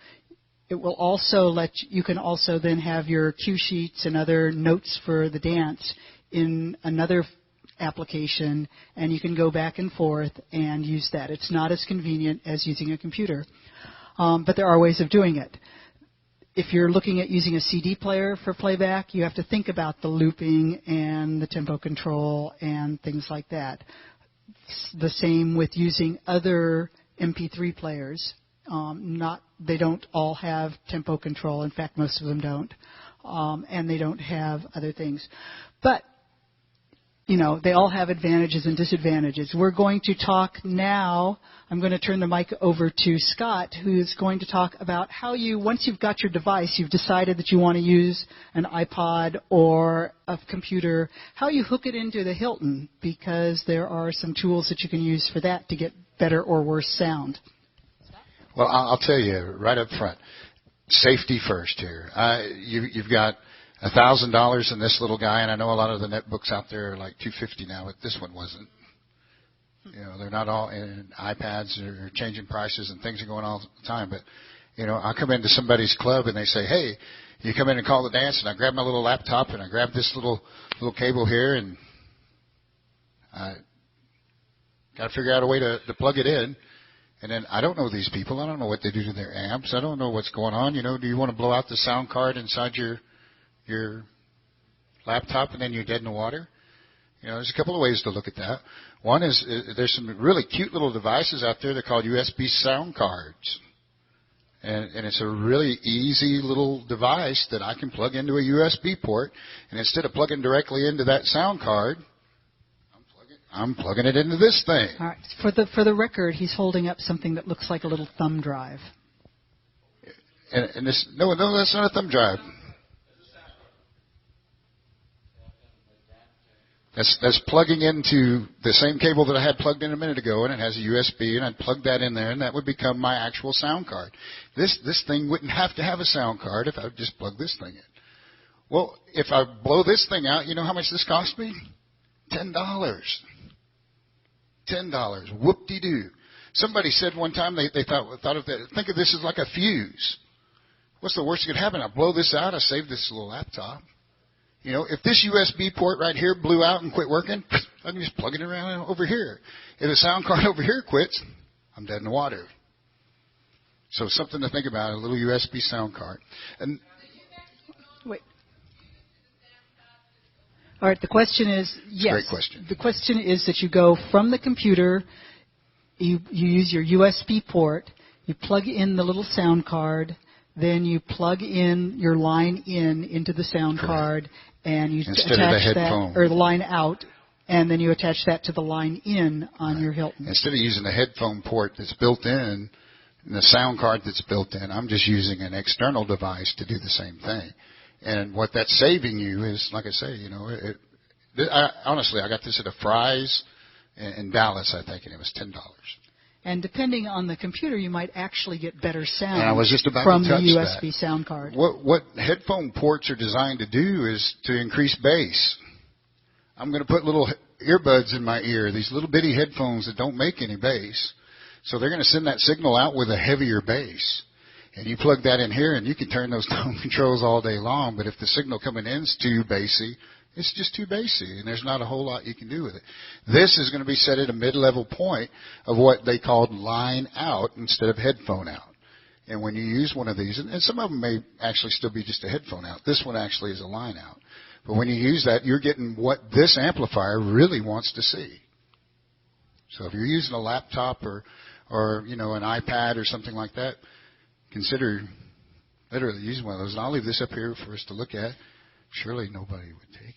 It will also you can also then have your cue sheets and other notes for the dance in another application, and you can go back and forth and use that. It's not as convenient as using a computer, but there are ways of doing it. If you're looking at using a CD player for playback, you have to think about the looping and the tempo control and things like that. The same with using other MP3 players. They don't all have tempo control. In fact, most of them don't. And they don't have other things. But, they all have advantages and disadvantages. We're going to talk now. I'm going to turn the mic over to Scott, who's going to talk about how once you've got your device, you've decided that you want to use an iPod or a computer, how you hook it into the Hilton, because there are some tools that you can use for that to get better or worse sound. Well, I'll tell you right up front, safety first here. You've got $1,000 in this little guy, and I know a lot of the netbooks out there are like $250 now, but this one wasn't. They're not all in iPads or changing prices and things are going all the time. But, I come into somebody's club and they say, hey, you come in and call the dance, and I grab my little laptop and I grab this little cable here, and I got to figure out a way to plug it in. And then I don't know these people. I don't know what they do to their amps. I don't know what's going on. Do you want to blow out the sound card inside your laptop and then you're dead in the water? There's a couple of ways to look at that. One is there's some really cute little devices out there. They're called USB sound cards. And it's a really easy little device that I can plug into a USB port. And instead of plugging directly into that sound card, I'm plugging it into this thing. All right. For the record, he's holding up something that looks like a little thumb drive. And this, no, that's not a thumb drive. That's plugging into the same cable that I had plugged in a minute ago, and it has a USB, and I'd plug that in there, and that would become my actual sound card. This thing wouldn't have to have a sound card if I would just plug this thing in. Well, if I blow this thing out, you know how much this cost me? $10. $10. Whoop-de-doo. Somebody said one time they thought of that. Think of this as like a fuse. What's the worst that could happen? I blow this out. I save this little laptop. If this USB port right here blew out and quit working, I can just plug it around over here. If the sound card over here quits, I'm dead in the water. So something to think about, a little USB sound card. And wait. All right, the question is, yes. Great question. The question is that you go from the computer, you use your USB port, you plug in the little sound card, then you plug in your line into the sound card, and you attach that, or the line out, and then you attach that to the line in on your Hilton. Instead of using a headphone port that's built in, and the sound card that's built in, I'm just using an external device to do the same thing. And what that's saving you is, like I say, honestly, I got this at a Fry's in Dallas, I think, and it was $10. And depending on the computer, you might actually get better sound and I was just about from to touch the USB that. sound card. What headphone ports are designed to do is to increase bass. I'm going to put little earbuds in my ear, these little bitty headphones that don't make any bass. So they're going to send that signal out with a heavier bass. And you plug that in here, and you can turn those tone controls all day long. But if the signal coming in is too bassy, it's just too bassy, and there's not a whole lot you can do with it. This is going to be set at a mid-level point of what they called line out instead of headphone out. And when you use one of these, and some of them may actually still be just a headphone out. This one actually is a line out. But when you use that, you're getting what this amplifier really wants to see. So if you're using a laptop or an iPad or something like that, consider literally using one of those. And I'll leave this up here for us to look at. Surely nobody would take it.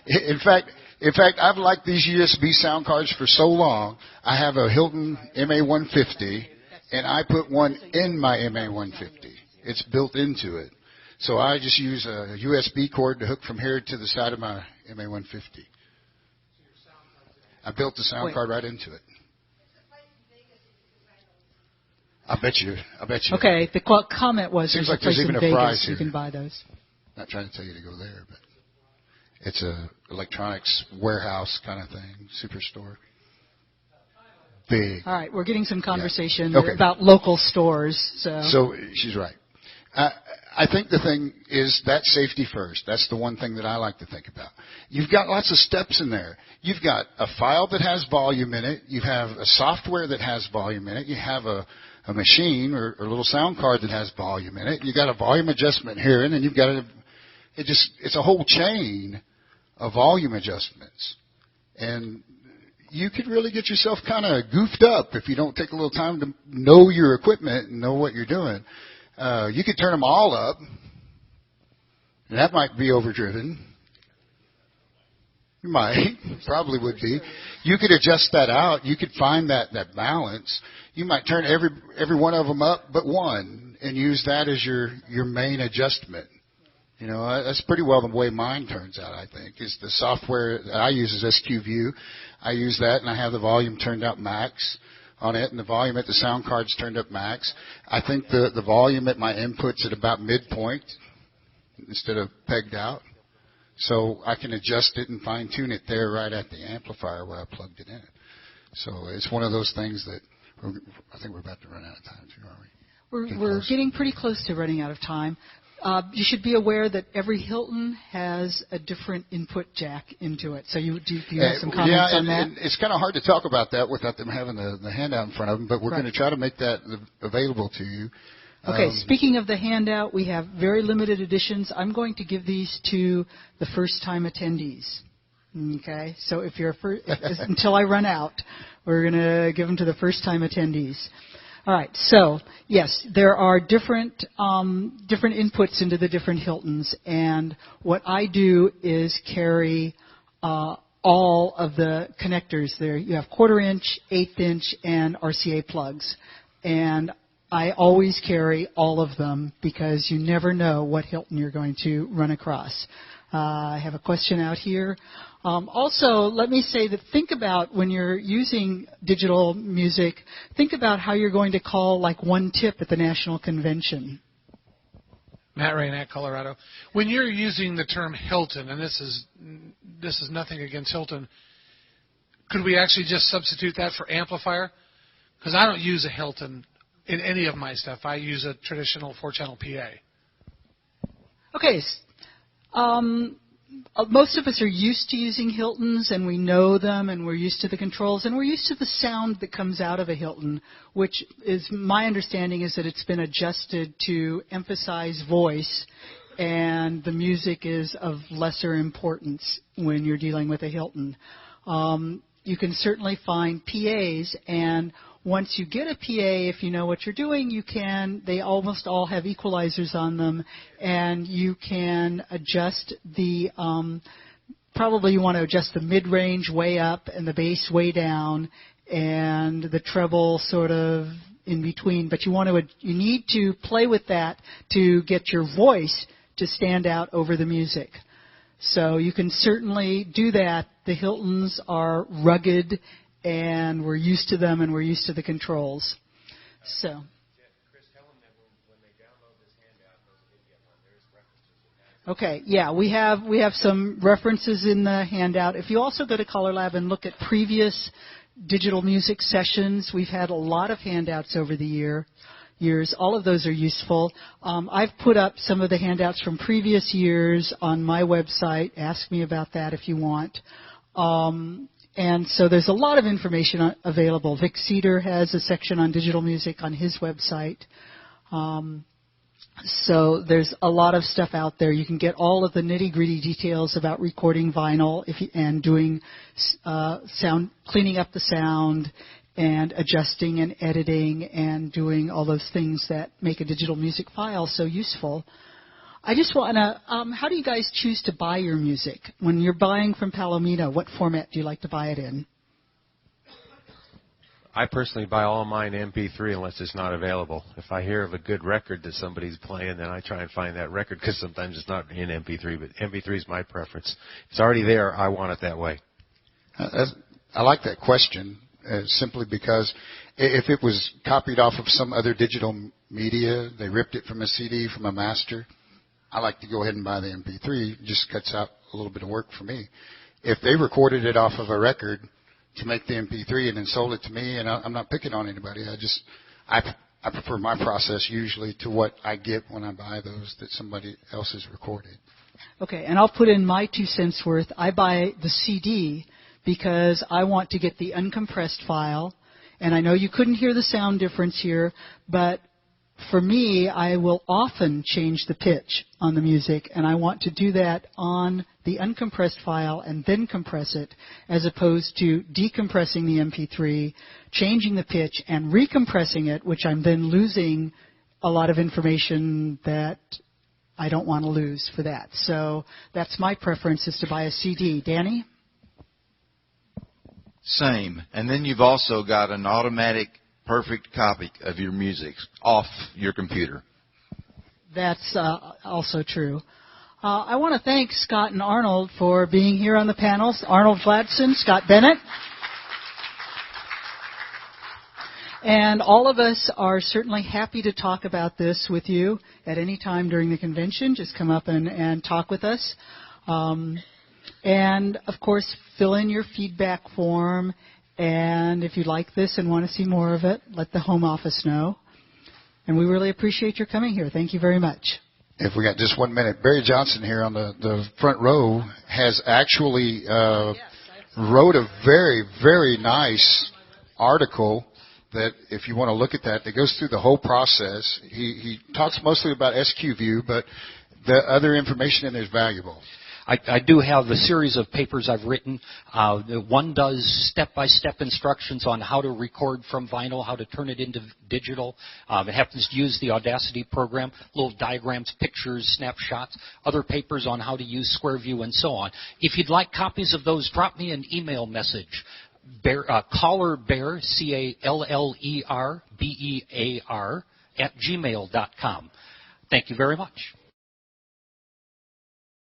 In fact, I've liked these USB sound cards for so long. I have a Hilton MA150, and I put one in my MA150. It's built into it. So I just use a USB cord to hook from here to the side of my MA150. I built the sound card right into it. I bet you. Okay, the comment was seems there's like there's even a Vegas, Fry's here. you can buy those. Not trying to tell you to go there, but it's a electronics warehouse kind of thing, superstore. Big. All right, we're getting some conversation Okay. about local stores. So she's right. I think the thing is that safety first. That's the one thing that I like to think about. You've got lots of steps in there. You've got a file that has volume in it. You have a software that has volume in it. You have a machine or a little sound card that has volume in it. You've got a volume adjustment here, and then you've got it's a whole chain of volume adjustments. And you could really get yourself kind of goofed up if you don't take a little time to know your equipment and know what you're doing. You could turn them all up, and that might be overdriven. You might, probably would be. You could adjust that out. You could find that balance. You might turn every one of them up but one and use that as your main adjustment. That's pretty well the way mine turns out, I think, is the software that I use is SQView. I use that, and I have the volume turned out max on it, and the volume at the sound card's turned up max. I think the volume at my input's at about midpoint instead of pegged out. So I can adjust it and fine-tune it there right at the amplifier where I plugged it in. So it's one of those things that I think we're about to run out of time too, are we? We're getting pretty close to running out of time. You should be aware that every Hilton has a different input jack into it. So do you have some comments on that? And it's kind of hard to talk about that without them having the handout in front of them, but we're going to try to make that available to you. Okay, speaking of the handout, we have very limited editions. I'm going to give these to the first-time attendees. Okay, so if you're until I run out, we're going to give them to the first-time attendees. All right, so yes, there are different inputs into the different Hiltons, and what I do is carry all of the connectors there. You have 1/4 inch, 1/8 inch, and RCA plugs, and I always carry all of them because you never know what Hilton you're going to run across. I have a question out here. Also, let me say that think about when you're using digital music, think about how you're going to call like one tip at the National Convention. Matt Rainac, Colorado. When you're using the term Hilton, and this is nothing against Hilton, could we actually just substitute that for amplifier? Because I don't use a Hilton in any of my stuff. I use a traditional 4-channel PA. Okay. Most of us are used to using Hiltons, and we know them, and we're used to the controls, and we're used to the sound that comes out of a Hilton, which is my understanding is that it's been adjusted to emphasize voice, and the music is of lesser importance when you're dealing with a Hilton. You can certainly find PAs, and once you get a PA, if you know what you're doing, they almost all have equalizers on them, and you can adjust probably you want to adjust the mid-range way up and the bass way down, and the treble sort of in between. But you need to play with that to get your voice to stand out over the music. So you can certainly do that. The Hiltons are rugged, and we're used to them, and we're used to the controls. So. Chris, tell them that when they download this handout, there's references. Okay, yeah, we have some references in the handout. If you also go to CALLERLAB and look at previous digital music sessions, we've had a lot of handouts over the years. All of those are useful. I've put up some of the handouts from previous years on my website. Ask me about that if you want. And so there's a lot of information available. Vic Cedar has a section on digital music on his website. So there's a lot of stuff out there. You can get all of the nitty-gritty details about recording vinyl and doing sound, cleaning up the sound, and adjusting and editing and doing all those things that make a digital music file so useful. I just want to, how do you guys choose to buy your music? When you're buying from Palomino, what format do you like to buy it in? I personally buy all mine MP3 unless it's not available. If I hear of a good record that somebody's playing, then I try and find that record because sometimes it's not in MP3, but MP3 is my preference. If it's already there, I want it that way. I like that question simply because if it was copied off of some other digital media, they ripped it from a CD, from a master, I like to go ahead and buy the MP3. It just cuts out a little bit of work for me. If they recorded it off of a record to make the MP3 and then sold it to me, and I'm not picking on anybody, I prefer my process usually to what I get when I buy those that somebody else has recorded. Okay, and I'll put in my 2 cents worth. I buy the CD because I want to get the uncompressed file, and I know you couldn't hear the sound difference here, but for me, I will often change the pitch on the music, and I want to do that on the uncompressed file and then compress it, as opposed to decompressing the MP3, changing the pitch, and recompressing it, which I'm then losing a lot of information that I don't want to lose for that. So that's my preference, is to buy a CD. Danny? Same. And then you've also got an automatic perfect copy of your music off your computer. That's also true. I want to thank Scott and Arnold for being here on the panels. Arnold Gladson, Scott Bennett. And all of us are certainly happy to talk about this with you at any time during the convention. Just come up and talk with us. And, of course, fill in your feedback form. And if you like this and want to see more of it, let the home office know. And we really appreciate your coming here. Thank you very much. If we got just 1 minute, Barry Johnson here on the front row has actually wrote a very, very nice article that if you want to look at that goes through the whole process. He talks mostly about SQView, but the other information in there is valuable. I do have a series of papers I've written. One does step-by-step instructions on how to record from vinyl, how to turn it into digital. It happens to use the Audacity program, little diagrams, pictures, snapshots. Other papers on how to use SquareView and so on. If you'd like copies of those, drop me an email message. CALLERBEAR, CALLERBEAR, @gmail.com. Thank you very much.